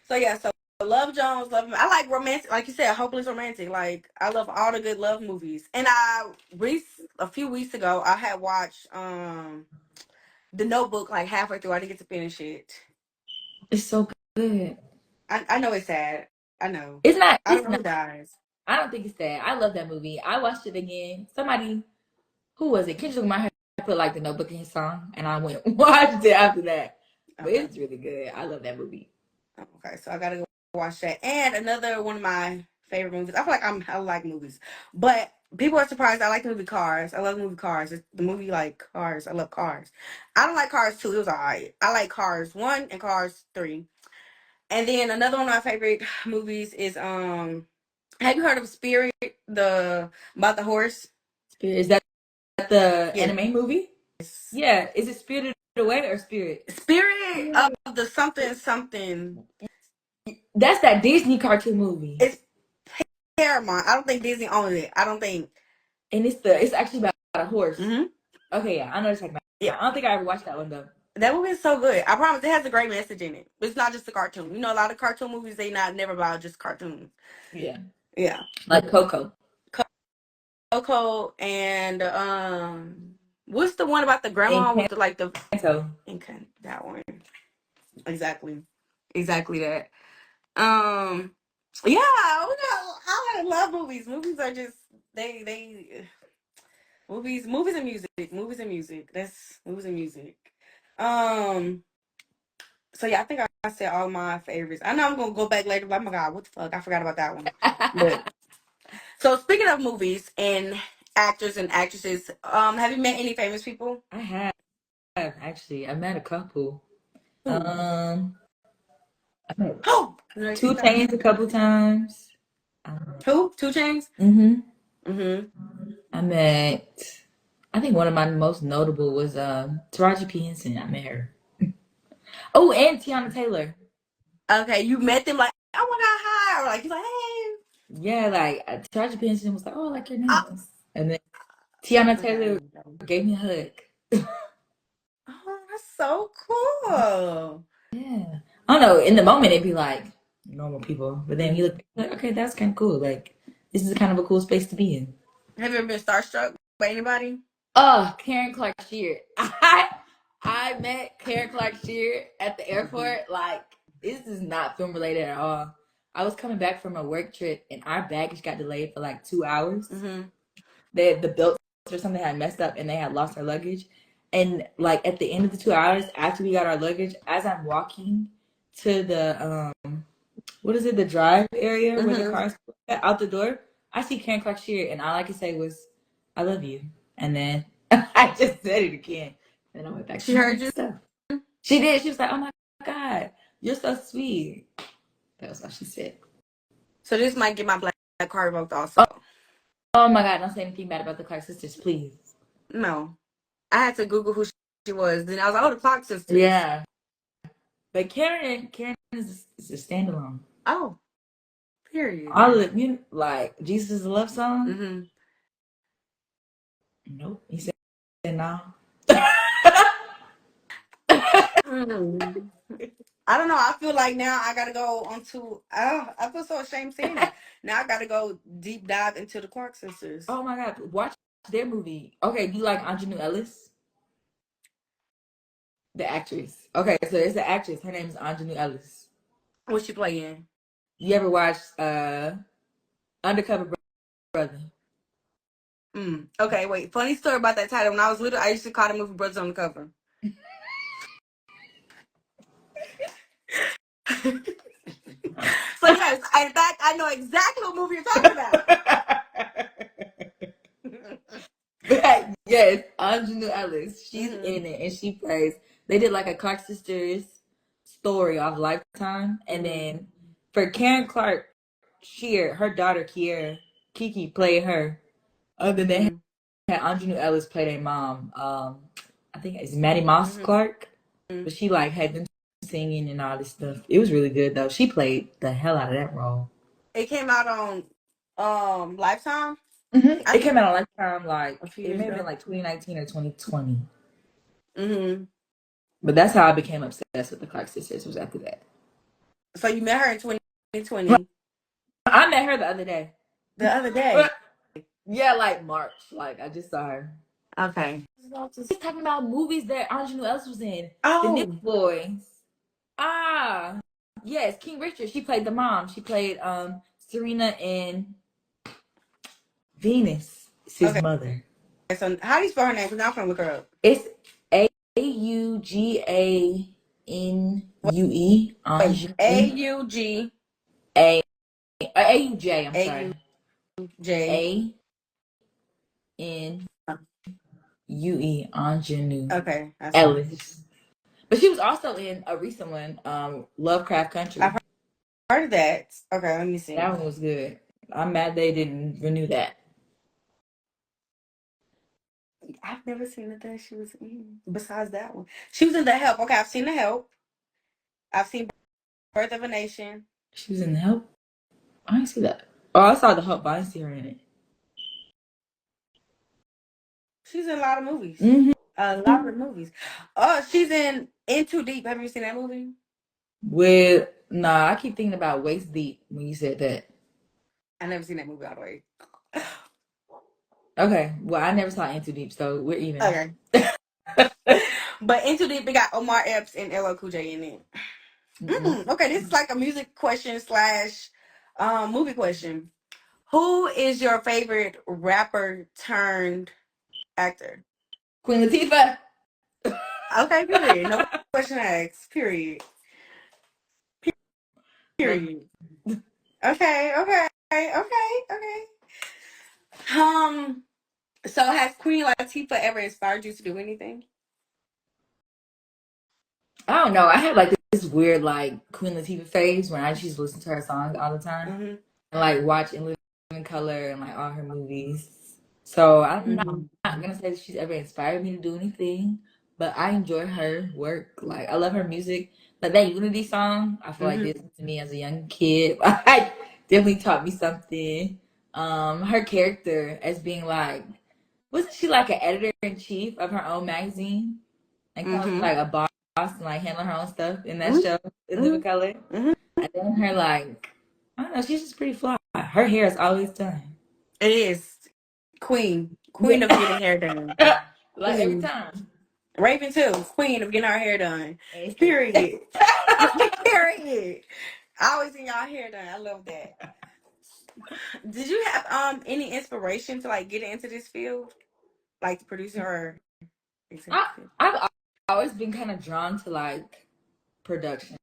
So yeah, so Love Jones, I like romantic, like you said, hopeless romantic. Like I love all the good love movies. And a few weeks ago I had watched The Notebook like halfway through. I didn't get to finish it. It's so good. I know it's sad. I know. It's not. I don't know who dies. I don't think it's sad. I love that movie. I watched it again. Somebody, who was it? Kendrick Lamar put like The Notebook in his song, and I went watched it after that. But Okay. it's really good. I love that movie. Okay, so I gotta go watch that. And another one of my favorite movies. I feel like I like movies, but people are surprised. I like the movie Cars. I love the movie Cars. It's the movie like Cars. I love Cars. I don't like Cars 2. It was alright. I like Cars 1 and Cars 3. And then another one of my favorite movies is have you heard of Spirit? About the horse? Spirit, is that the anime movie? Yeah. Is it Spirited Away or Spirit? Spirit of the something. That's that Disney cartoon movie. It's Paramount. I don't think Disney owns it. I don't think. And it's actually about a horse. Mm-hmm. Okay, yeah, I know what you're talking about. Yeah, I don't think I ever watched that one though. That movie is so good. I promise it has a great message in it. It's not just a cartoon. You know, a lot of cartoon movies they not never about just cartoons. Yeah. Yeah. Like Coco. Coco and what's the one about the grandma with the like the Encanto. that one. Exactly. Exactly that. Um yeah, I love movies. Movies are just they movies and music. Movies and music. That's movies and music. Um So yeah, I think I said all my favorites. I know I'm gonna go back later, but oh my god, what the fuck? I forgot about that one. But so speaking of movies and actors and actresses, have you met any famous people? I have actually. I met a couple. Who? I met Who? No, Two you got Chains a couple times. who? 2 Chainz? Mm-hmm. Mm-hmm. I met. I think one of my most notable was Taraji P Henson. I met her. Oh, and Tiana Taylor. Okay, you met them like, oh my god, hi, or like he's like, hey. Yeah, like Taraji P Henson was like, "Oh, I like your Oh, nails," and then Tiana okay. Taylor gave me a hug. Oh, that's so cool. Yeah. I don't know. In the moment, it'd be like normal people, but then you look like, okay, that's kind of cool. Like, this is kind of a cool space to be in. Have you ever been starstruck by anybody? Oh, Karen Clark Sheard. I met Karen Clark Sheard at the airport. Like, this is not film related at all. I was coming back from a work trip, and our baggage got delayed for like 2 hours. Mm-hmm. The belts or something had messed up, and they had lost our luggage. And like at the end of the 2 hours, after we got our luggage, as I'm walking to the what is it, the drive area where the Mm-hmm. cars out the door, I see Karen Clark Sheard, and all I could say was, "I love you," and then I just said it again. And I went back to She my heard you. stuff. She did. She was like, "Oh my god, you're so sweet." That was all she said. So this might get my black card revoked also. Oh, oh my god, don't say anything bad about the Clark sisters, please. No. I had to Google who she was. Then I was like, oh, the Clark sisters. Yeah, but Karen is a standalone. Oh, period. All of you like Jesus is a love song. Mm-hmm. Nope, he said no. Mm. I don't know. I feel like now I gotta go onto. I feel so ashamed saying it. Now I gotta go deep dive into the Clark sisters. Oh my god, watch their movie. Okay, do you like Anjanou Ellis? The actress. Okay, so there's the actress. Her name is Anjanou Ellis. What she play in? You ever watch Undercover Brother? Okay, wait. Funny story about that title. When I was little, I used to call the movie Brothers on the Cover. So yes, in fact, I know exactly what movie you're talking about. But yes, Anjanou Ellis. She's Mm-hmm. in it and she plays. They did like a Clark Sisters story off Lifetime, and then for Karen Clark Sheard, her daughter Kiera Kiki played her. Other than had Anjanou Ellis play their mom. I think it's Maddie Moss Clark, but she like had them singing and all this stuff. It was really good though. She played the hell out of that role. It came out on Lifetime. It came out on Lifetime, like A few it years may have ago. been like 2019 or 2020. Mm-hmm. But that's how I became obsessed with the Clark sisters. Was after that. So you met her in 2020. I met her the other day. The other day. Yeah, like March. Like I just saw her. Okay. He's talking about movies that Anjanou Ellis was in. Oh. The Nick Boys. Ah, yes, King Richard. She played the mom. She played Serena in Venus. It's his mother. So how do you spell her name? Because now I'm gonna look her up. It's Auganue. AUG AUJ. I'm sorry. AUJ ANUE. Anjanou Okay. Ellis. But she was also in a recent one, Lovecraft Country. I've heard of that. Okay, let me see. That one was good. I'm mad they didn't renew that. I've never seen that she was in. Besides that one, she was in The Help. Okay, I've seen The Help. I've seen Birth of a Nation. She was in The Help. I didn't see that. Oh, I saw The Help, but I didn't see her in it. She's in a lot of movies. Mm-hmm. A lot of movies. Oh, she's in Too Deep. Have you seen that movie? With nah, I keep thinking about Waist Deep when you said that. I never seen that movie all the way. Okay, well I never saw Into Deep, so we're even. Okay. But Into Deep, it got Omar Epps and LL Cool J in it. Okay, this is like a music question slash movie question. Who is your favorite rapper turned actor? Queen Latifah. Okay, period. No question asked. Period. Love. Period. Okay, okay, okay. Um, so has Queen Latifah ever inspired you to do anything? I don't know. I had like this weird like Queen Latifah phase when I just listen to her songs all the time Mm-hmm. and like watch In Living Color and like all her movies. So I'm Mm-hmm. not gonna say that she's ever inspired me to do anything, but I enjoy her work. Like I love her music. Like that Unity song, I feel like Mm-hmm. this to me as a young kid. Like definitely taught me something. Her character as being like, wasn't she like an editor in chief of her own magazine? And kind of Mm-hmm. like a boss and like handling her own stuff in that Mm-hmm. show, In Living Color. Mm-hmm. And then her like, I don't know, she's just pretty fly. Her hair is always done. It is Queen of getting Yeah. hair done. Like every Queen. time. Raven too, Queen of getting our hair done. Hey. Period. Period. I always get y'all hair done. I love that. Did you have any inspiration to like get into this field, like producing or I, executive? I've always been kind of drawn to like production.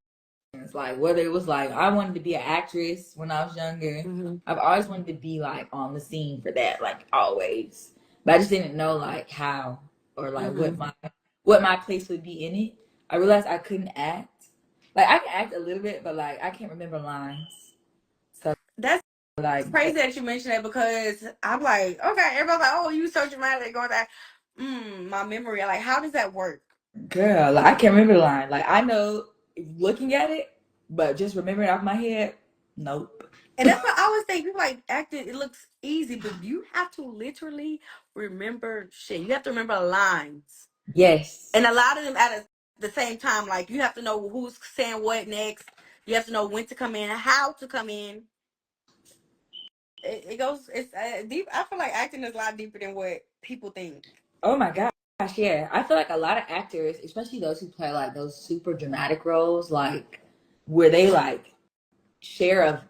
Like whether it was like I wanted to be an actress when I was younger. Mm-hmm. I've always wanted to be like on the scene for that, like always. But I just didn't know like how or like Mm-hmm. what my place would be in it. I realized I couldn't act. Like I can act a little bit, but like I can't remember lines. So That's like crazy that you mentioned that because I'm like, okay, everybody's like, oh, you so dramatic going that. My memory, like, how does that work? girl, like I can't remember the line. Like I know looking at it, but just remembering it off my head, nope. And that's what I always think. People like acting, it looks easy, but you have to literally remember shit. You have to remember lines. Yes. And a lot of them at the same time, like you have to know who's saying what next. You have to know when to come in, how to come in. It goes, it's deep. I feel like acting is a lot deeper than what people think. Oh my gosh, yeah. I feel like a lot of actors, especially those who play like those super dramatic roles, like where they like share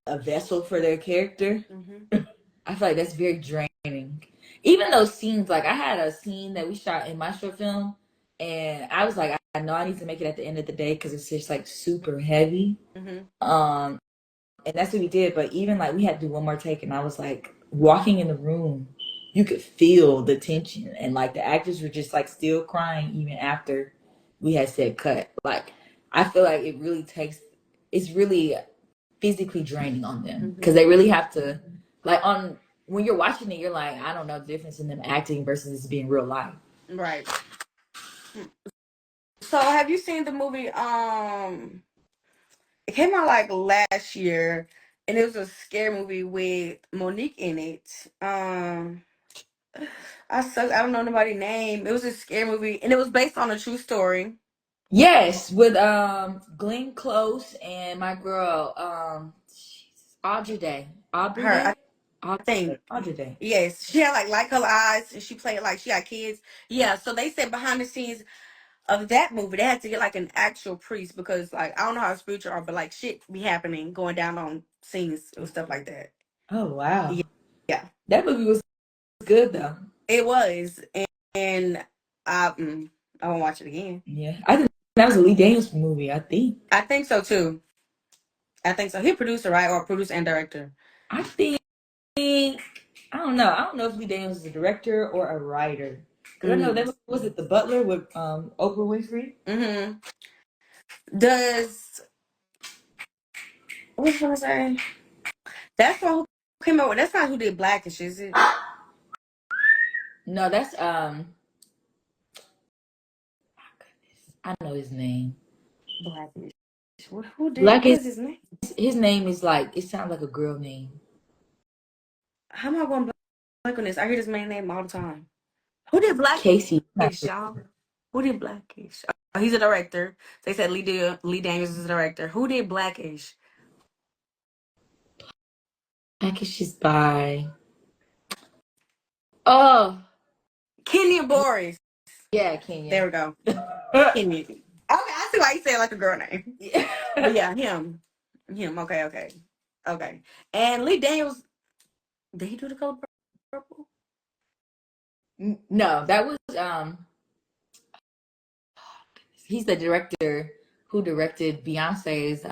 a vessel for their character. Mm-hmm. I feel like that's very draining. Even those scenes, like I had a scene that we shot in my short film, and I was like, I know I need to make it at the end of the day because it's just like super heavy. Mm-hmm. Um, and that's what we did. But even like we had to do one more take, and I was like walking in the room, you could feel the tension, and like the actors were just like still crying even after we had said cut. Like I feel like it's really physically draining on them Mm-hmm. because they really have to like on when you're watching it, you're like, I don't know the difference in them acting versus being real life. Right. So have you seen the movie? It came out like last year, and it was a scary movie with Monique in it. I suck. I don't know nobody's name. It was a scary movie, and it was based on a true story. Yes, with Glenn Close and my girl Audrey Day. Aubrey Her, Day? I think. Audrey Day. Yes, she had like light color eyes, and she played like she had kids. Yeah, so they said behind the scenes of that movie, they had to get like an actual priest because like I don't know how spiritual are, but like shit be happening, going down on scenes and stuff like that. Oh Yeah, wow. yeah, That movie was good though. it was, and I, I won't watch it again. Yeah. I think that was a Lee Daniels movie, I think. I think so too. I think so. He producer, right, or producer and director. I think I don't know. I don't know if Lee Daniels is a director or a writer. Because I know Mm-hmm. that was it The Butler with Oprah Winfrey? Mm-hmm. Does what was I gonna say? That's one who came out with. That's not who did Blackish, is it? No, that's I know his name. Blackish. Who did? Black What is is his name? his name is like it sounds like a girl name. How am I going blank on this? I hear this man's name all the time. Who did Blackish, Casey. y'all? Who did Blackish? Oh, he's a director. They said Lee Daniels is a director. Who did Blackish? Blackish is by. Oh, Kenya Boris. yeah, Kenya. There we go. Kenya. Okay, I see why you say it like a girl name. Yeah. But yeah, him. Okay. Okay. And Lee Daniels, did he do The Color Purple? No, that was he's the director who directed Beyonce's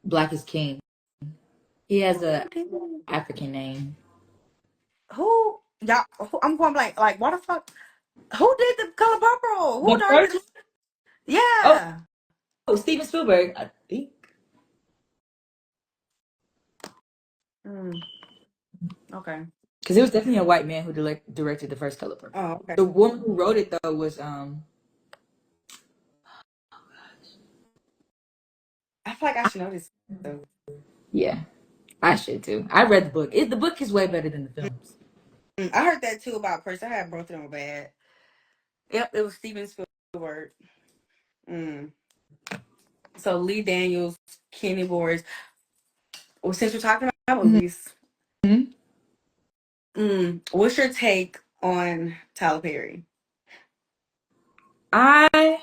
Black is King. He has a African name. Who? Y'all, I'm going blank. Like, what the fuck? Who did The Color Purple? Who The directed first it? Yeah. Steven Spielberg, I think. Okay. Because it was definitely a white man who directed the first Color Purple. Oh, okay. The woman who wrote it though was I feel like I should know this. Though. yeah, I should too. I read the book. The book is way better than the films. I heard that too about Prince. I had both of them bad. Yep, it was Steven Spielberg. So Lee Daniels, Kenny Boris. Well, since we're talking about movies, what's your take on Tyler Perry? I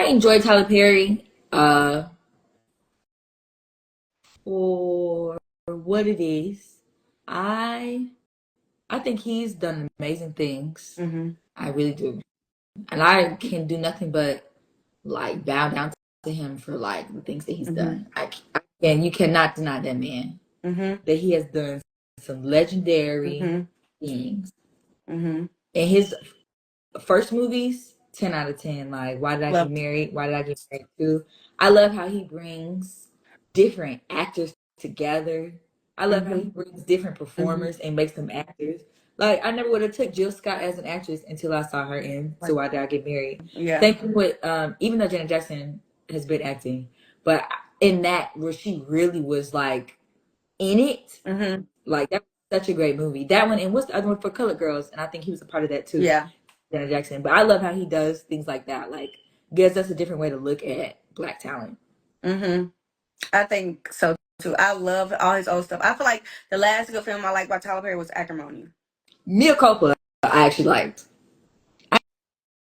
enjoy Tyler Perry for what it is. I think he's done amazing things. I really do, and I can do nothing but like bow down to him for like the things that he's done. And you cannot deny that man that he has done some legendary things. And his first movies, 10 out of 10. Like, Why Did I Get Married? Why Did I Get Married Too? I love how he brings different actors together. I love how he brings different performers and makes them actors. Like, I never would have took Jill Scott as an actress until I saw her in So Why Did I Get Married? Yeah. Same thing with, even though Janet Jackson has been acting, but in that, where she really was like in it, like that was such a great movie. That one, and what's the other one for Colored Girls? And I think he was a part of that too. Yeah. Janet Jackson. But I love how he does things like that. Like, gives us a different way to look at Black talent. I think so too. I love all his old stuff. I feel like the last good film I liked by Tyler Perry was Acrimony. Mia Culpa, I actually liked.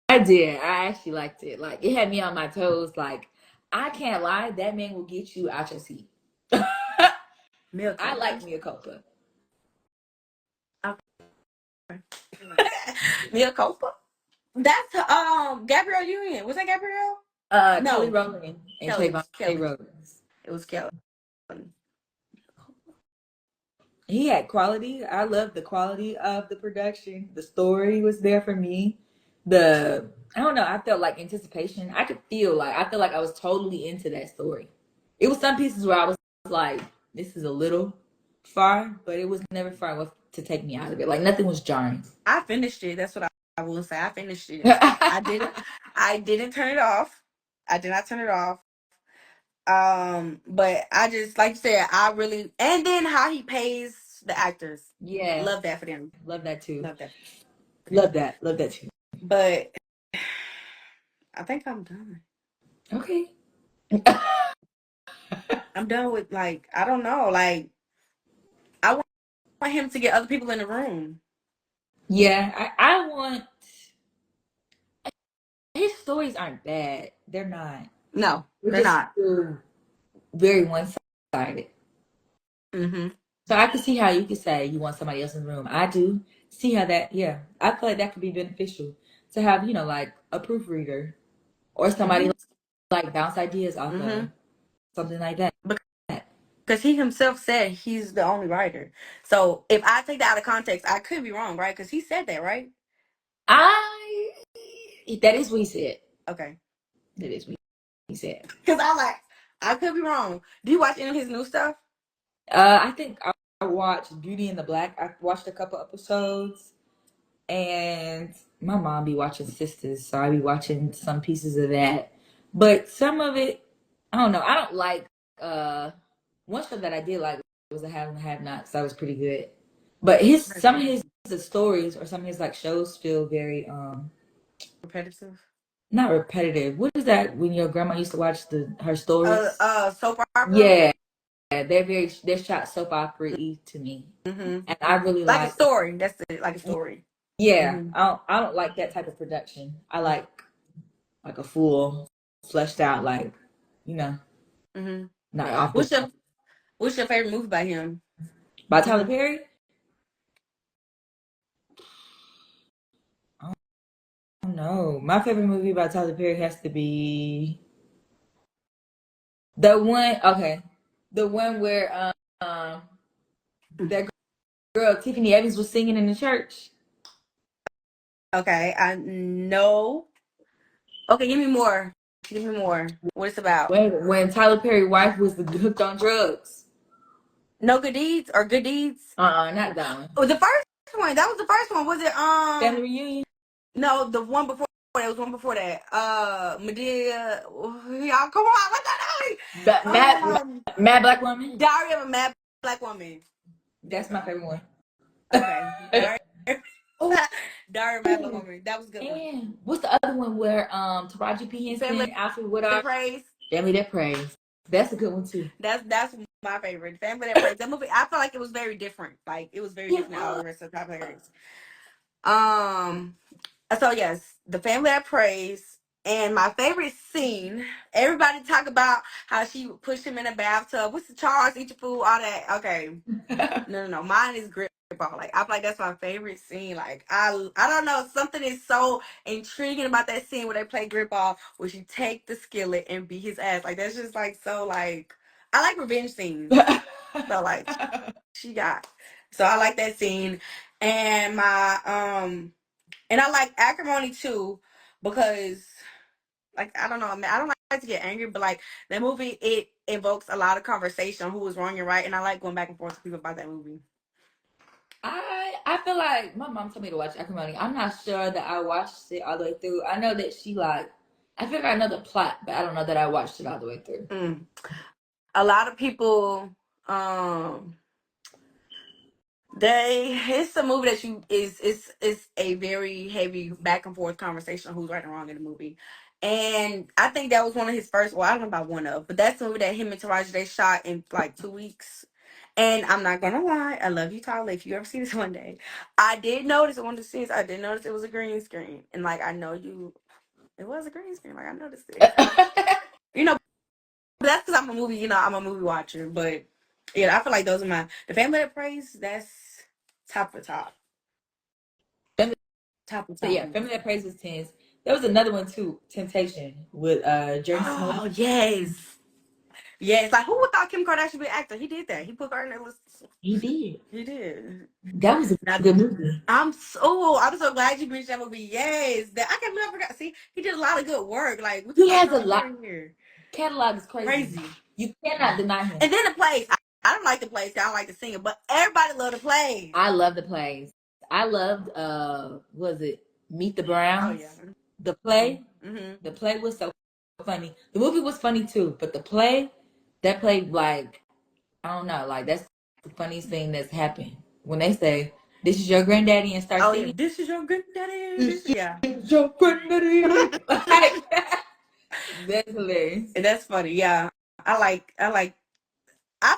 I did. I actually liked it. Like, it had me on my toes. Like, I can't lie, that man will get you out your seat. I like Mia Culpa. Okay. Mia Culpa? That's Gabrielle Union. Was that Gabrielle? No. Kelly Rowland and Trayvon Rhodes. It was Kelly. He had quality. I love the quality of the production. The story was there for me. I don't know, I felt like anticipation. I feel like I was totally into that story. It was some pieces where I was like, this is a little far, but it was never far enough to take me out of it. Like, nothing was jarring. I finished it. That's what I will say. I finished it. I didn't turn it off. I did not turn it off. But I just, like you said, and then how he pays the actors. Yeah. Love that for them. Love that too. Love that. Love that too. But I think I'm done. Okay. I'm done with, like, I don't know. Like, I want him to get other people in the room. Yeah, I want. His stories aren't bad. They're not. No, they're not. Very one-sided. So I can see how you could say you want somebody else in the room. I do see how that. Yeah, I feel like that could be beneficial to have, like a proofreader or somebody like bounce ideas off of something like that. Because he himself said he's the only writer. So if I take that out of context, I could be wrong, right? Because he said that, right? That is what he said. Okay. That is what he said. Because I could be wrong. Do you watch any of his new stuff? I think I watched Beauty and the Black. I watched a couple episodes, and my mom be watching Sisters, so I be watching some pieces of that. But some of it, I don't know. I don't like. One show that I did like was a Have and Have Not, so that was pretty good. But some of his the stories or some of his like shows feel very Repetitive. not repetitive. What is that when your grandma used to watch her stories? Soap opera. Yeah, they're shot soap opera-y to me, and I really Like a like. story. That's it. Like a story. Yeah, I don't like that type of production. I like a full fleshed out like not off the What's your favorite movie by him? by Tyler Perry. I don't know. My favorite movie by Tyler Perry has to be the one. Okay, the one where that girl Tiffany Evans was singing in the church. Okay, I know. Okay, give me more. Give me more. What it's about? When Tyler Perry's wife was hooked on drugs. No Good Deeds or Good Deeds? Not that one. Oh, the first one. That was the first one. Was it Family Reunion. No, the one before. There was one before that. Medea. Y'all, come on. What's that name? Mad Black Woman. Diary of a Mad Black Woman. That's my favorite one. Okay, Diary. Oh, Diary of a Mad Black Woman. That was a good one. and what's the other one where Taraji P Henson, Alfred Woodard, Praise. Family That Prays. That's a good one too. That's my favorite. Family That Prays. That movie. I feel like it was very different. Like it was very different than all the rest of the top players. So yes, the Family That Prays. And my favorite scene, everybody talk about how she pushed him in a bathtub. What's the charge? Eat your food, all that. Okay. No. Mine is grip ball. Like I feel like that's my favorite scene. Like I don't know. Something is so intriguing about that scene where they play grip ball, where she take the skillet and beat his ass. Like that's just like so like I like revenge scenes. So like she got. So I like that scene. And and I like Acrimony too, because like I don't know, I mean, I don't like to get angry, but like that movie, it invokes a lot of conversation on who was wrong and right, and I like going back and forth with people about that movie. I feel like my mom told me to watch Acrimony. I'm not sure that I watched it all the way through. I know that I feel like I know the plot, but I don't know that I watched it all the way through. A lot of people, it's a movie that is a very heavy back and forth conversation on who's right and wrong in the movie. And I think that was one of his first, well, I don't know about one of, but that's the movie that him and Taraji, they shot in like 2 weeks. And I'm not gonna lie, I love you, Tyler. If you ever see this one day, I did notice in one of the scenes, I did notice it was a green screen. And like I know it was a green screen, like I noticed it. You know, but that's because I'm a movie, I'm a movie watcher. But yeah, I feel like those are the Family That Prays, that's top of the top. Top of the top. Yeah, Family That Prays was tense. There was another one too, Temptation, with Jerry Smith. Oh yes. Yes, like who would thought Kim Kardashian would be an actor? He did that. He put her in that list. He did. He did. That was a good movie. I'm so glad you mentioned that movie. Yes, that I can't believe I forgot. See, he did a lot of good work. Like he has a lot here. Catalog is crazy. You cannot deny him. And then the plays. I don't like the plays. I don't like the singing, but everybody loved the plays. I love the plays. I loved was it Meet the Browns? Oh yeah. The play. Mm-hmm. The play was so funny. The movie was funny too, but that play like I don't know, like that's the funniest thing that's happened when they say this is your granddaddy and start singing. Yeah. This is your granddaddy. Yeah. This is your granddaddy. Like, that's hilarious. And that's funny. Yeah. I feel like I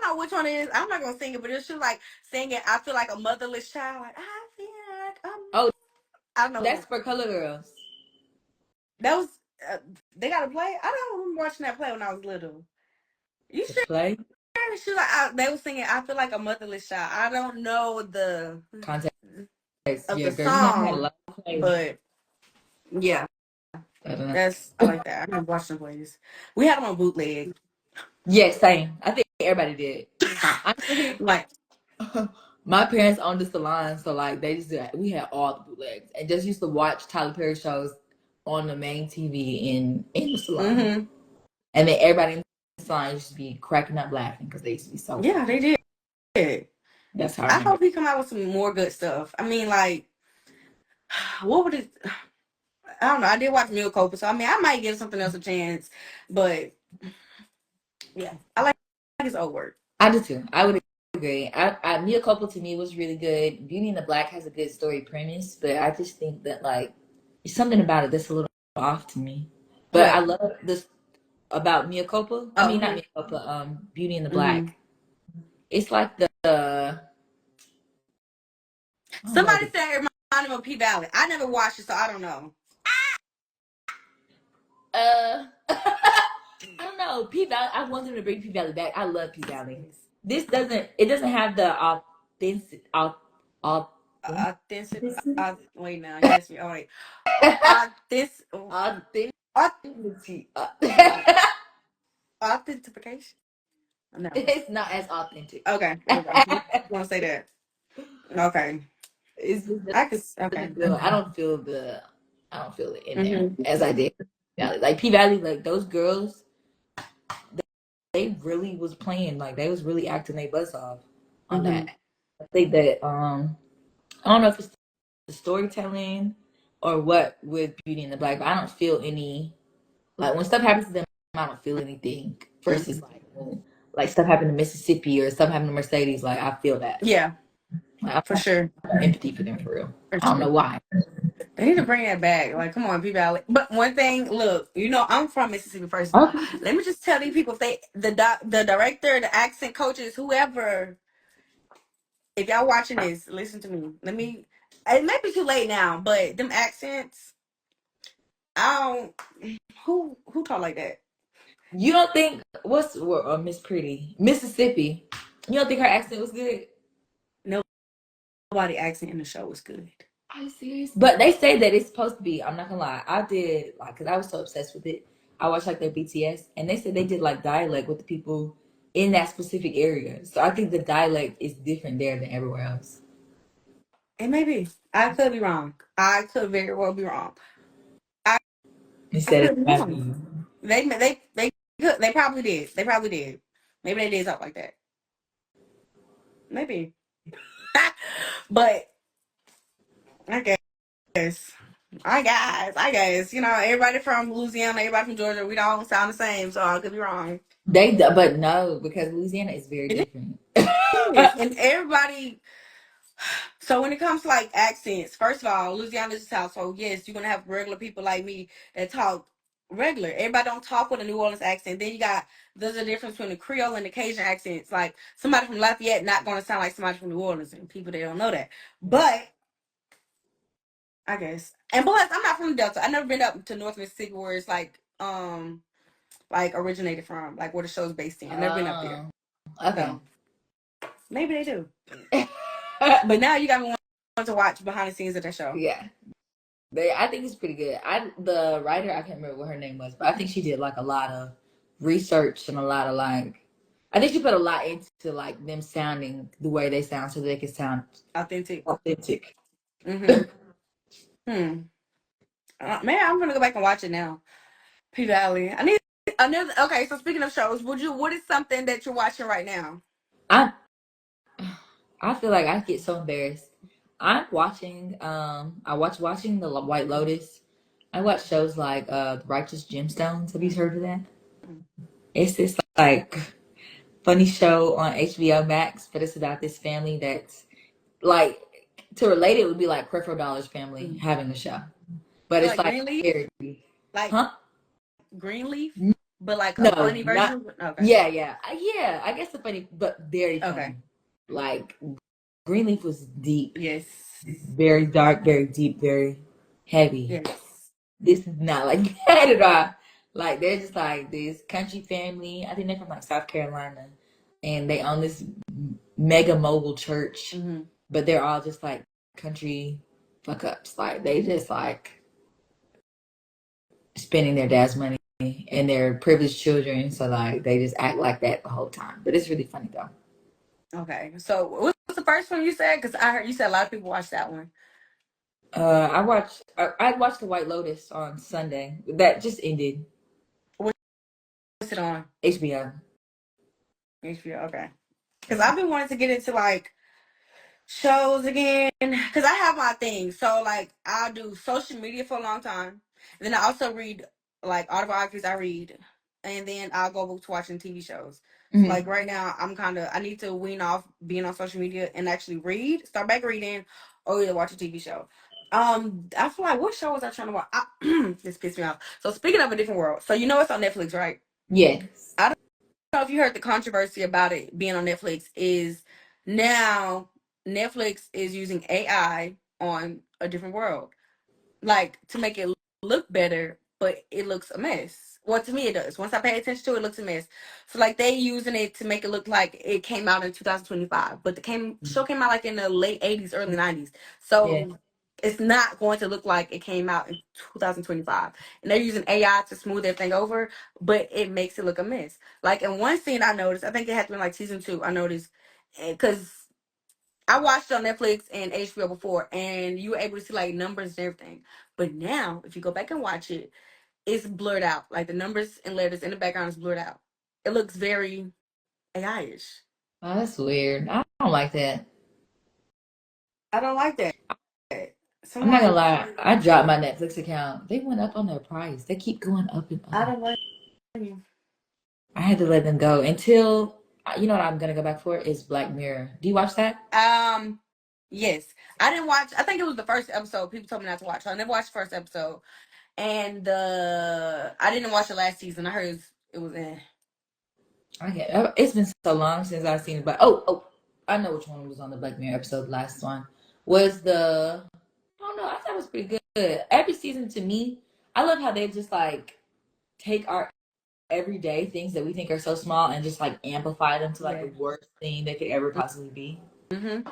know which one it is. I'm not gonna sing it, but it's just like singing. I feel like a motherless child. Like I feel like I know that's for Color Girls. That was they got to play. I don't remember watching that play when I was little. You should play. She like they were singing. I feel like a motherless child. I don't know the context of the song, but yeah, I like that. I remember watching the plays. We had them on bootleg. Yeah, same. I think everybody did. Honestly, like my parents owned a salon, so like we had all the bootlegs and just used to watch Tyler Perry shows on the main TV in the salon. Mm-hmm. And then everybody in the salon used to be cracking up laughing because they used to be so funny. They did. That's hard. I hope he come out with some more good stuff. I mean, like, what would it? I don't know. I did watch Mule Cooper, so I mean, I might give something else a chance. But yeah, I like his old work. I do too. I would agree. Mia Culpa to me was really good. Beauty in the Black has a good story premise, but I just think that like there's something about it that's a little off to me. But I What? love this about Mia Culpa. I Oh, mean, not Mia Culpa. Beauty in the mm-hmm. Black. It's like the I don't know. Somebody said it reminded me of P Valley. I never watched it, so I don't know. I don't know. P Valley. I want them to bring P Valley back. I love P Valley. This doesn't. It doesn't have the authentic. Authentic. Wait now. Yes. Oh wait. This. Authentic. Authentication. No. It's not as authentic. Okay. Okay. You want to say that? Okay. It's just I could. Okay. I don't feel the I don't feel it in there Mm-hmm. as I did. Like P Valley, like those girls, they really was playing, like they was really acting their butts off on Mm-hmm. that. I think that I don't know if it's the storytelling or what with Beauty in the Black, but I don't feel any like when stuff happens to them, I don't feel anything. Versus like when like stuff happened to Mississippi or stuff happened to Mercedes, like I feel that. Yeah. Like, For sure. I have empathy for them for real. For I don't know sure. why. They need to bring that back. Like, come on, P Valley. But one thing, look, I'm from Mississippi. First of all, Okay. let me just tell these people: if the director, the accent coaches, whoever, if y'all watching this, listen to me. It may be too late now, but them accents, I don't. Who talk like that? You don't think what's Miss Pretty Mississippi? You don't think her accent was good? Nobody accent in the show was good. Are you serious? But they say that it's supposed to be. I'm not gonna lie. I did like because I was so obsessed with it. I watched like their BTS, and they said they did like dialect with the people in that specific area. So I think the dialect is different there than everywhere else. It may be. I could be wrong. I could very well be wrong. I, I Instead of could be wrong. having They probably did. They probably did. Maybe they did something like that. Maybe. But I guess. I guess. Everybody from Louisiana, everybody from Georgia, we don't sound the same, so I could be wrong. but no, because Louisiana is very It different. is. And everybody, so when it comes to like accents, first of all, Louisiana is the South, so yes, you're gonna have regular people like me that talk regular. Everybody don't talk with a New Orleans accent. Then there's a difference between the Creole and the Cajun accents. Like somebody from Lafayette not gonna sound like somebody from New Orleans, and people they don't know that. But I guess. And plus, I'm not from the Delta. I've never been up to North Mississippi where it's like originated from, like where the show's based in. I've never been up there. Okay. So maybe they do. But now you got me wanting to watch behind the scenes of that show. Yeah. I think it's pretty good. The writer, I can't remember what her name was, but I think she did like a lot of research and a lot of like I think she put a lot into like them sounding the way they sound so they can sound Authentic. Mm-hmm. Man, I'm gonna go back and watch it now. P Valley. I need another. Okay, so speaking of shows, what is something that you're watching right now? I I feel like I get so embarrassed. I'm watching watching the White Lotus. I watch shows like The Righteous Gemstones. Have you heard of that? It's this like funny show on HBO Max, but it's about this family that's like to relate it would be like Creflo Dollar's family having a show. But it's like Greenleaf? Like huh? Greenleaf? But like a No, funny version? Okay. Yeah. I guess the funny, but very funny. Okay. Like Greenleaf was deep. Yes. Very dark, very deep, very heavy. Yes. This is not like that at all. Like they're just like this country family. I think they're from like South Carolina, and they own this mega mogul church. Mm-hmm. But they're all just like country fuck ups. Like they just like spending their dad's money and they're privileged children. So like they just act like that the whole time. But it's really funny though. Okay. So what's the first one you said? Because I heard you said a lot of people watched that one. I watched The White Lotus on Sunday. That just ended. What's it on? HBO. HBO. Okay. Because I've been wanting to get into like shows again. Because I have my thing. So like I'll do social media for a long time. And then I also read like autobiographies. I read, and then I'll go to watching TV shows. Like right now, I need to wean off being on social media and actually start back reading, or either watch a TV show. I feel like what show was I trying to watch? This pissed me off. So speaking of a different world, so you know it's on Netflix, right? Yes. I don't know if you heard the controversy about it being on Netflix. Is now Netflix is using AI on a different world, like to make it look better, but it looks a mess. Well, to me, it does. Once I pay attention to it, it looks a mess. So, like, they using it to make it look like it came out in 2025, but the show came out like in the late 80s, early 90s. Yeah. So, it's not going to look like it came out in 2025. And they're using AI to smooth everything over, but it makes it look a mess. Like, in one scene I noticed, I think it had to be like season 2, I noticed, because I watched it on Netflix and HBO before, and you were able to see like numbers and everything. But now, if you go back and watch it, it's blurred out. Like the numbers and letters in the background is blurred out. It looks very AI-ish. Oh, that's weird. I don't like that. I don't like that. I'm not gonna Someone, lie. I dropped my Netflix account. They went up on their price. They keep going up and I up. don't like you. I had to let them go until you know what I'm gonna go back for is Black Mirror. Do you watch that? Yes, I didn't watch. I think it was the first episode. People told me not to watch. So I never watched the first episode, and I didn't watch the last season. I heard it was in. It's been so long since I've seen it, but oh, I know which one was on the Black Mirror episode. Last one was I don't know. I thought it was pretty good. Every season to me, I love how they just like take our everyday things that we think are so small and just like amplify them to like the worst thing they could ever possibly be. Mm-hmm.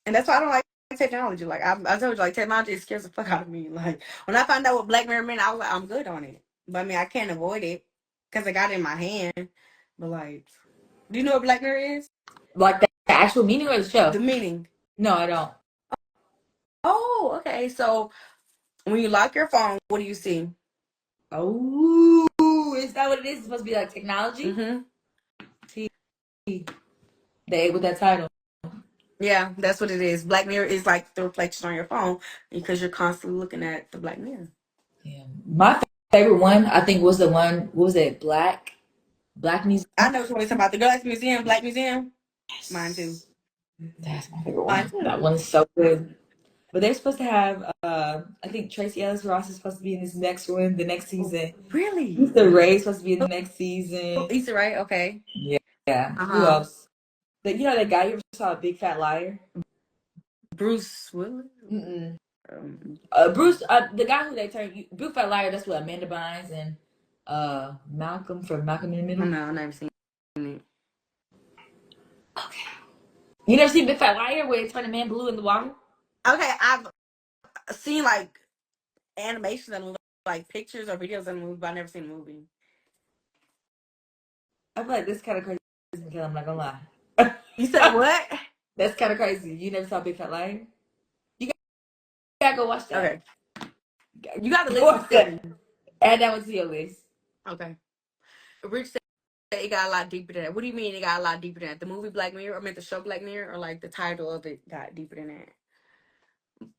And that's why I don't like technology. Like I told you, like technology scares the fuck out of me. Like when I found out what Black Mirror meant, I was like, I'm good on it. But I mean, I can't avoid it because I got it in my hand. But like, do you know what Black Mirror is? Like the actual meaning of the show? The meaning. No, I don't. Oh, okay. So when you lock your phone, what do you see? Oh, is that what it is? It's supposed to be like technology? Mm-hmm. They with that title. Yeah, that's what it is. Black Mirror is like the reflection on your phone because you're constantly looking at the Black Mirror. Yeah. My favorite one, I think, was the one. What was it? Black Museum. I know what you're talking about. The Glass Museum, Black Museum. Yes. Mine too. That's my favorite Mine one. too. That one's so good. But they're supposed to have. I think Tracy Ellis Ross is supposed to be in this next one, the next season. Really? Mr. Ray supposed to be in the next season. Issa Rae, okay. Yeah. Who else? You know that guy you ever saw, Big Fat Liar? Bruce Willis. Mm-mm. Bruce, the guy who they turned Big Fat Liar. That's what Amanda Bynes and Malcolm from Malcolm in the Middle. No, I've never seen it. Okay. You never seen Big Fat Liar where they turn a man blue in the water? Okay, I've seen like animations and like pictures or videos of the movie, but I've never seen the movie. I feel like this kind of crazy because I'm not gonna lie. You said what? That's kind of crazy. You never saw Big Fat Liar? You gotta go watch that. Okay. You got to listen. Add that one to your list. Okay. Rich said it got a lot deeper than that. What do you mean it got a lot deeper than that? The movie Black Mirror, I meant the show Black Mirror, or like the title of it got deeper than that?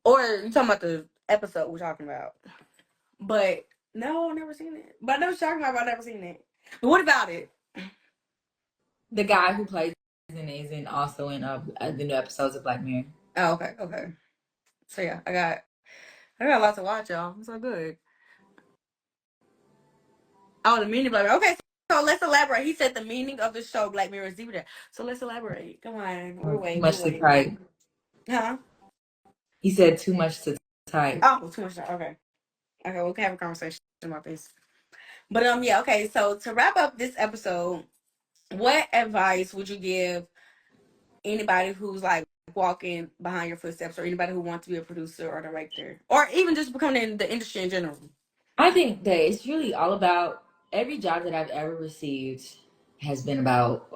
Or you talking about the episode we're talking about? But no, I've never seen it. But I know what you're talking about, but I've never seen it. But what about it? The guy who plays in it is also in the new episodes of Black Mirror. Oh, okay. So yeah, I got a lot to watch, y'all. It's so good. Oh, the meaning of Black Mirror. Okay, so let's elaborate. He said the meaning of the show Black Mirror is deeper there. So let's elaborate. Come on, we're waiting. Much to type. Huh? He said too much to type. Oh, too much. Okay, we can have a conversation about this. But yeah, okay. So to wrap up this episode, what advice would you give anybody who's like walking behind your footsteps, or anybody who wants to be a producer or director, or even just becoming in the industry in general? I think that it's really all about every job that I've ever received has been about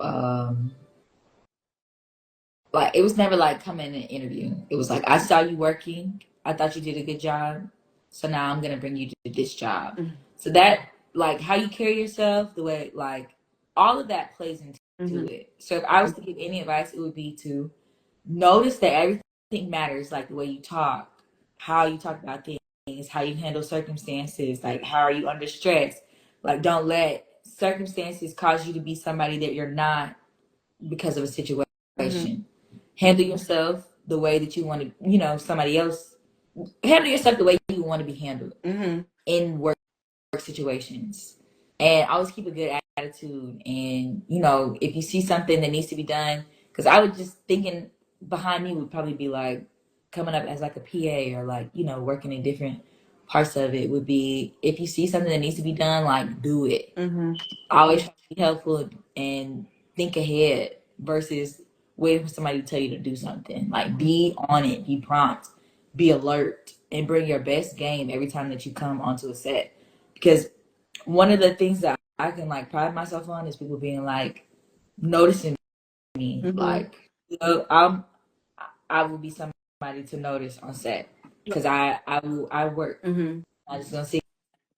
like it was never like come in and interview. It was like I saw you working, I thought you did a good job, so now I'm gonna bring you to this job. Mm-hmm. So that like how you carry yourself, the way like all of that plays into it. So if I was to give any advice, it would be to notice that everything matters, like the way you talk, how you talk about things, how you handle circumstances, like how are you under stress. Like don't let circumstances cause you to be somebody that you're not because of a situation. Mm-hmm. Handle yourself the way that you want to, somebody else, handle yourself the way you want to be handled Mm-hmm. in work situations. And always keep a good attitude. And, if you see something that needs to be done, because I was just thinking behind me would probably be like coming up as like a PA or like, working in different parts of it would be if you see something that needs to be done, like do it. Mm-hmm. Always try to be helpful and think ahead versus waiting for somebody to tell you to do something. Like be on it, be prompt, be alert, and bring your best game every time that you come onto a set. Because one of the things that I can like pride myself on is people being like noticing me. Mm-hmm. Like, I will be somebody to notice on set because I work. Mm-hmm. I'm just gonna sit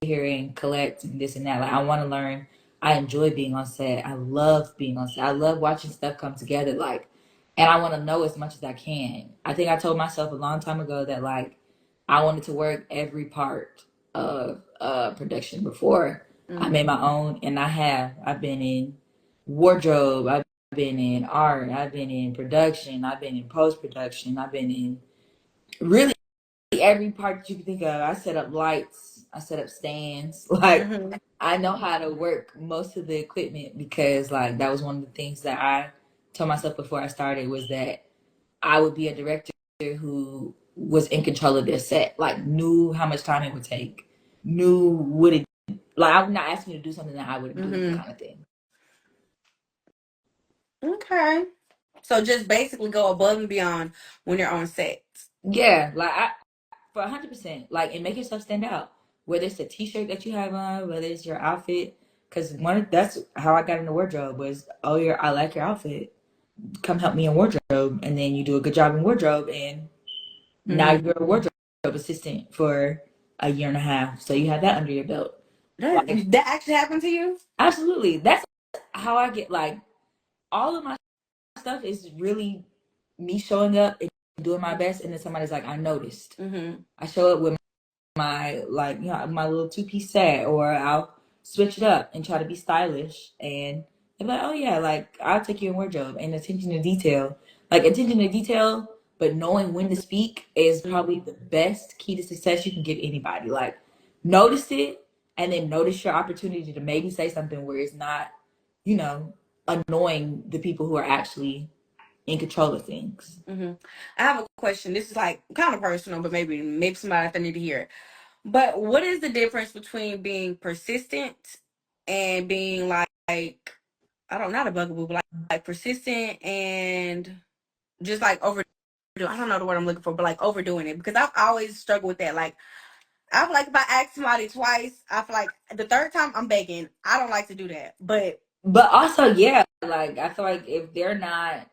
here and collect and this and that. Like I want to learn. I enjoy being on set. I love being on set. I love watching stuff come together. Like, and I want to know as much as I can. I think I told myself a long time ago that like I wanted to work every part of production before I Mm-hmm. made my own, and I have. I've been in wardrobe. I've been in art. I've been in production. I've been in post production. I've been in really every part that you can think of. I set up lights. I set up stands. Like Mm-hmm. I know how to work most of the equipment because like that was one of the things that I told myself before I started was that I would be a director who was in control of their set, like knew how much time it would take, knew what it like. I would not ask you to do something that I wouldn't do, Mm-hmm. kind of thing. Okay. So just basically go above and beyond when you're on set. Yeah, like I for 100%, like and make yourself stand out. Whether it's a T-shirt that you have on, whether it's your outfit, because that's how I got in the wardrobe was, oh, I like your outfit. Come help me in wardrobe, and then you do a good job in wardrobe, and now Mm-hmm. you're a wardrobe assistant for a year and a half. So you have that under your belt. Like That actually happened to you? absolutely, that's how I get like all of my stuff is really me showing up and doing my best, and then somebody's like, I noticed. Mm-hmm. I show up with my like my little two-piece set, or I'll switch it up and try to be stylish, and they're like, oh yeah, like I'll take you in wardrobe and attention to detail, like attention to detail, but knowing when to speak is probably the best key to success you can give anybody. Like notice it, and then notice your opportunity to maybe say something where it's not, you know, annoying the people who are actually in control of things. Mm-hmm. I have a question. This is like kind of personal, but maybe somebody out there need to hear it. But what is the difference between being persistent and being like I don't not a bugaboo, but like persistent and just like overdo I don't know the word I'm looking for, but like overdoing it because I've always struggled with that. Like I feel like if I ask somebody twice, I feel like the third time I'm begging. I don't like to do that, but But also, yeah, like I feel like if they're not,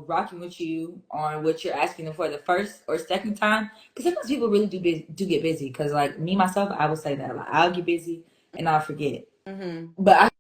rocking with you on what you're asking them for the first or second time, because sometimes people really do get busy. Because like me myself, I would say that like I'll get busy and I'll forget. mm-hmm, But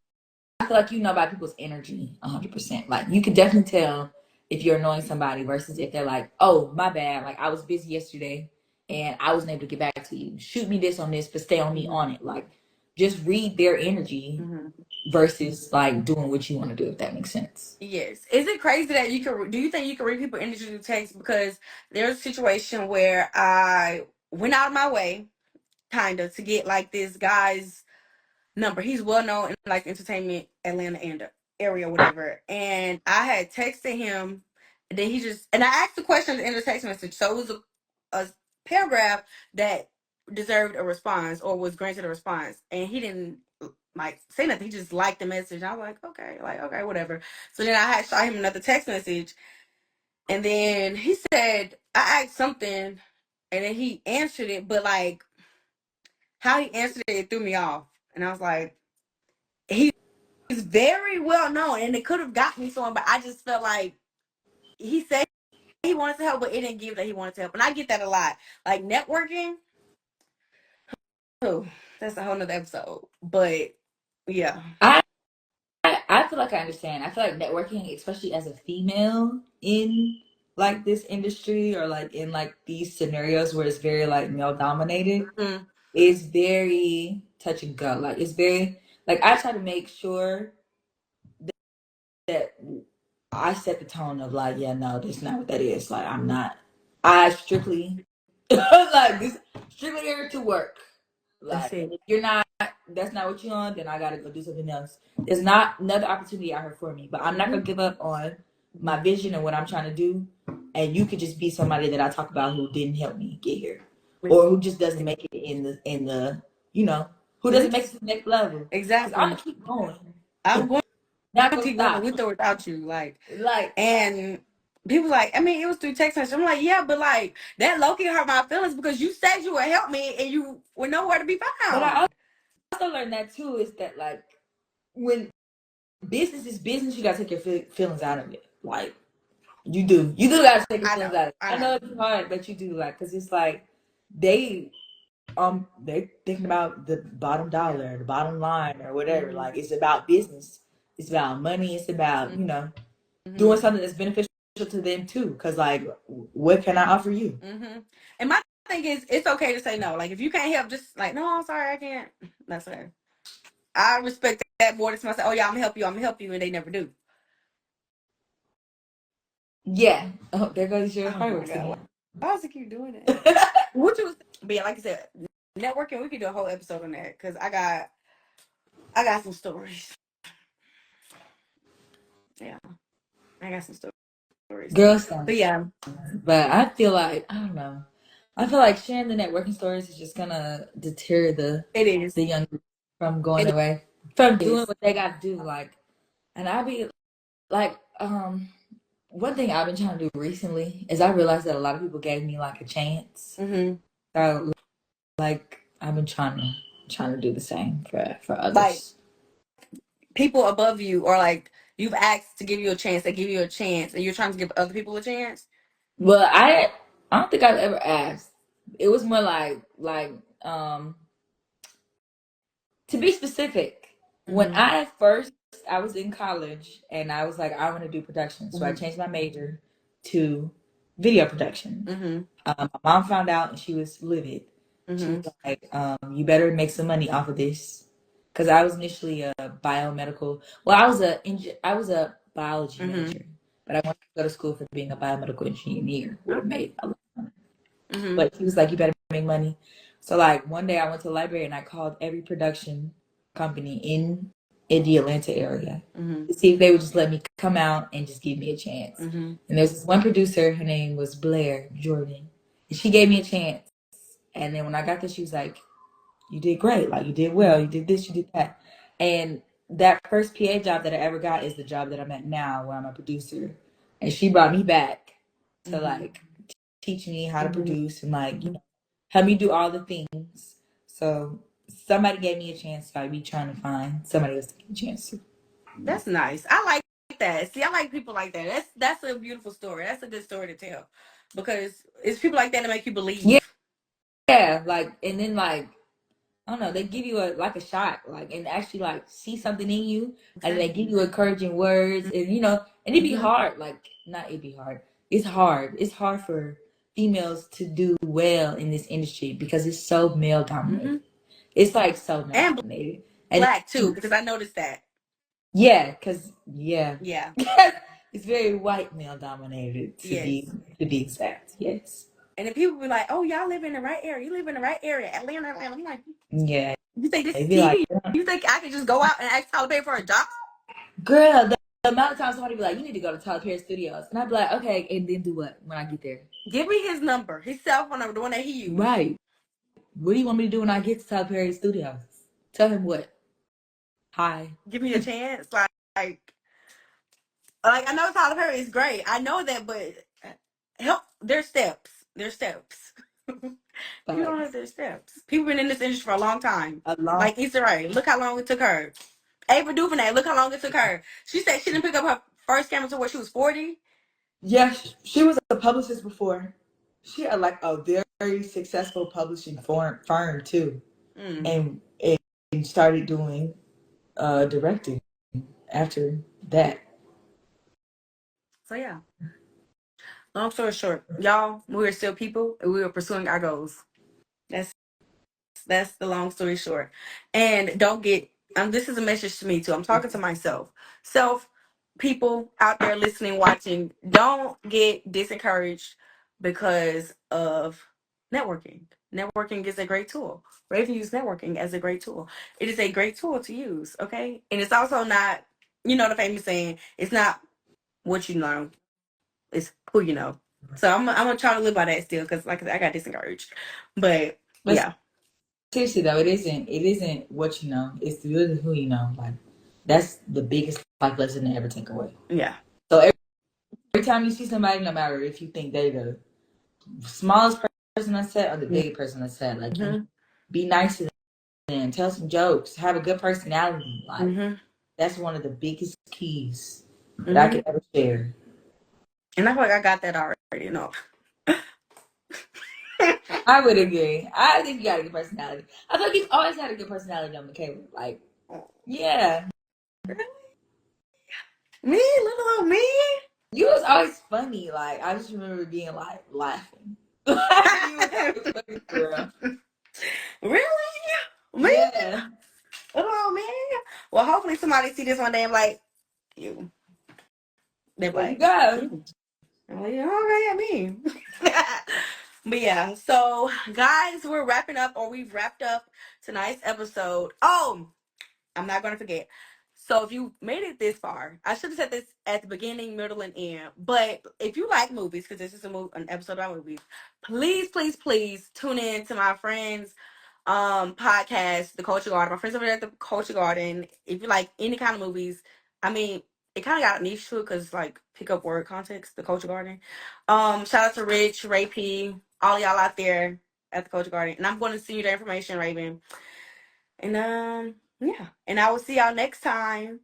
I feel like you know about people's energy 100%. Like you can definitely tell if you're annoying somebody versus if they're like, oh my bad, like I was busy yesterday and I wasn't able to get back to you. Shoot me this on this, but stay on me mm-hmm, on it. Like just read their energy mm-hmm. versus like doing what you want to do, if that makes sense. Yes. Is it crazy that you can? Do you think you can read people energy through text? Because there's a situation where I went out of my way, kind of, to get like this guy's number. He's well known in like entertainment Atlanta and area, whatever. And I had texted him, and then and I asked the question in the text message. So it was a paragraph that deserved a response or was granted a response, and he didn't like say nothing. He just liked the message. I was like, okay, whatever. So then I had shot him another text message, and then he said I asked something, and then he answered it, but like how he answered it, it threw me off, and I was like, he's very well known, and it could have got me someone, but I just felt like he said he wanted to help, but it didn't give that he wanted to help, and I get that a lot. Like networking, oh, that's a whole nother episode, but yeah. I I feel like I understand. I feel like networking, especially as a female in like this industry or like in like these scenarios where it's very like male dominated, Mm-hmm. is very touch and go. Like it's very like I try to make sure that I set the tone of like, yeah, no, that's not what that is. Like, I'm not. I strictly like this, strictly here to work. That's Like, it. and if you're not, that's not what you're on, then I gotta go do something else. There's not another opportunity out here for me, but I'm not gonna give up on my vision and what I'm trying to do. And you could just be somebody that I talk about who didn't help me get here, or who just doesn't make it in the you know who doesn't make it to the next level. Because I'm Exactly. gonna keep going. I'm going Not to gonna keep going stop. with or without you. Like, Like, and people like, I mean, it was through text message. I'm like, yeah, but like that low-key hurt my feelings because you said you would help me and you were nowhere to be but I found. also learned that too is that like when business is business, you gotta take your feelings out of it. Like you do gotta take your I feelings know. out of it. I I know know. it's hard, but you do like because it's like they thinking about the bottom dollar, the bottom line, or whatever. Like it's about business. It's about money. It's about doing something that's beneficial to them too. Because like, what can I offer you? And my thing is, it's okay to say no. Like, if you can't help, just like, no, I'm sorry, I can't. That's okay. I respect that more than somebody say, oh, yeah, I'm going to help you. I'm going to help you. And they never do. Yeah. Oh, there goes your Oh, my fireworks God. again. Why does it keep doing that? What you was, but yeah, like I said, networking, we could do a whole episode on that because I got some stories. Yeah, I got some stories. Girl But sounds. yeah, But I feel like I don't know. I feel like sharing the networking stories is just gonna deter it is. the young from going It away, from doing is. what they got to do. Like, and I be like, one thing I've been trying to do recently is I realized that a lot of people gave me like a chance. So like I've been trying to do the same for Like others. people above you, or like you've asked to give you a chance, they give you a chance, and you're trying to give other people a chance. Well, I don't think I've ever asked. It was more um to be specific, when I was in college and I was like, I want to do production. So I changed my major to video production. My mom found out and she was livid. She was like, you better make some money off of this. Because I was initially a biomedical, well, I was a biology major, but I wanted to go to school for being a biomedical engineer. Would have made a lot of money. But she was like, you better make money. So like one day I went to the library and I called every production company in the Atlanta area to see if they would just let me come out and just give me a chance. And there's this one producer, her name was Blair Jordan, and she gave me a chance. And then when I got there, she was like, "You did great. Like you did well. You did this. You did that." And that first PA job that I ever got is the job that I'm at now, where I'm a producer. And she brought me back to like teach me how to produce and like help me do all the things. So somebody gave me a chance, so I be trying to find somebody else to give me a chance to. That's nice. I like that. See, I like people like that. That's a beautiful story. That's a good story to tell because it's people like that that make you Yeah, believe. yeah, like and then like I don't know, they give you a shot, like and actually like see something in you, and they give you encouraging words, and and it'd be hard, like not it'd be hard. It's hard. It's hard for females to do well in this industry because it's so male dominated. It's like so male And dominated, and black too, because I noticed that. yeah, because yeah, Yeah. it's very white male dominated Yes. to be exact. Yes. And then people be like, "Oh, y'all live in the right area. You live in the right area, Atlanta, Atlanta." I'm like, Yeah. "You think this is They'd be like, TV? You think I can just go out and ask Tyler Perry for a job? girl, the amount of times somebody be like, you need to go to Tyler Perry Studios. And I'd be like, okay, and then do what when I get there? Give me his number, his cell phone number, the one that he used. Right. What do you want me to do when I get to Tyler Perry Studios? Tell him what? Hi. Give me a chance, like I know Tyler Perry is great. I know that, but help. There's steps. There's steps. You don't have their steps. People been in this industry for a long time. A long. Like Issa Rae, look how long it took her. Ava DuVernay, look how long it took her. She said she didn't pick up her first camera until what, she was 40. Yeah, she was a publicist before. She had like a very successful publishing firm too, and started doing directing after that. So yeah. Long story short, y'all, we are still people and we are pursuing our goals. That's the long story short. And don't get This is a message to me too. I'm talking to myself. Self, people out there listening, watching, don't get discouraged because of networking. Networking is a great tool. Raven use networking as a great tool. It is a great tool to use, okay? And it's also not, the famous saying, it's not what you know, it's who you know. So I'm gonna try to live by that still because, like I said, I got discouraged. But yeah. Seriously though, it isn't what you know. It's really who you know. Like that's the biggest life lesson to ever take away. Yeah. So every time you see somebody, no matter if you think they're the smallest person on set or the biggest person on set, like be nice to them, tell some jokes, have a good personality. Like that's one of the biggest keys that I could ever share. And I feel like I got that already, I would agree. I think you got a good personality. I feel like you've always had a good personality on McKayla. Like, yeah. Me, little old me. You was always funny. Like, I just remember being like laughing. You was always funny, girl. Really? Me? Yeah. Little old me? Well, hopefully somebody see this one day and like, you. They're There you like, go. I'm like, okay, me. But yeah, so guys, we're wrapping up, or we've wrapped up tonight's episode. Oh, I'm not going to forget. So if you made it this far, I should have said this at the beginning, middle, and end. But if you like movies, because this is an episode about movies, please, please, please tune in to my friends' podcast, The Culture Garden. My friends over there at The Culture Garden. If you like any kind of movies, I mean, it kind of got a niche to it because like pick up word context, The Culture Garden. Shout out to Rich, Ray P, all y'all out there at The Culture Garden, and I'm going to send you the information, Raven. And yeah, and I will see y'all next time.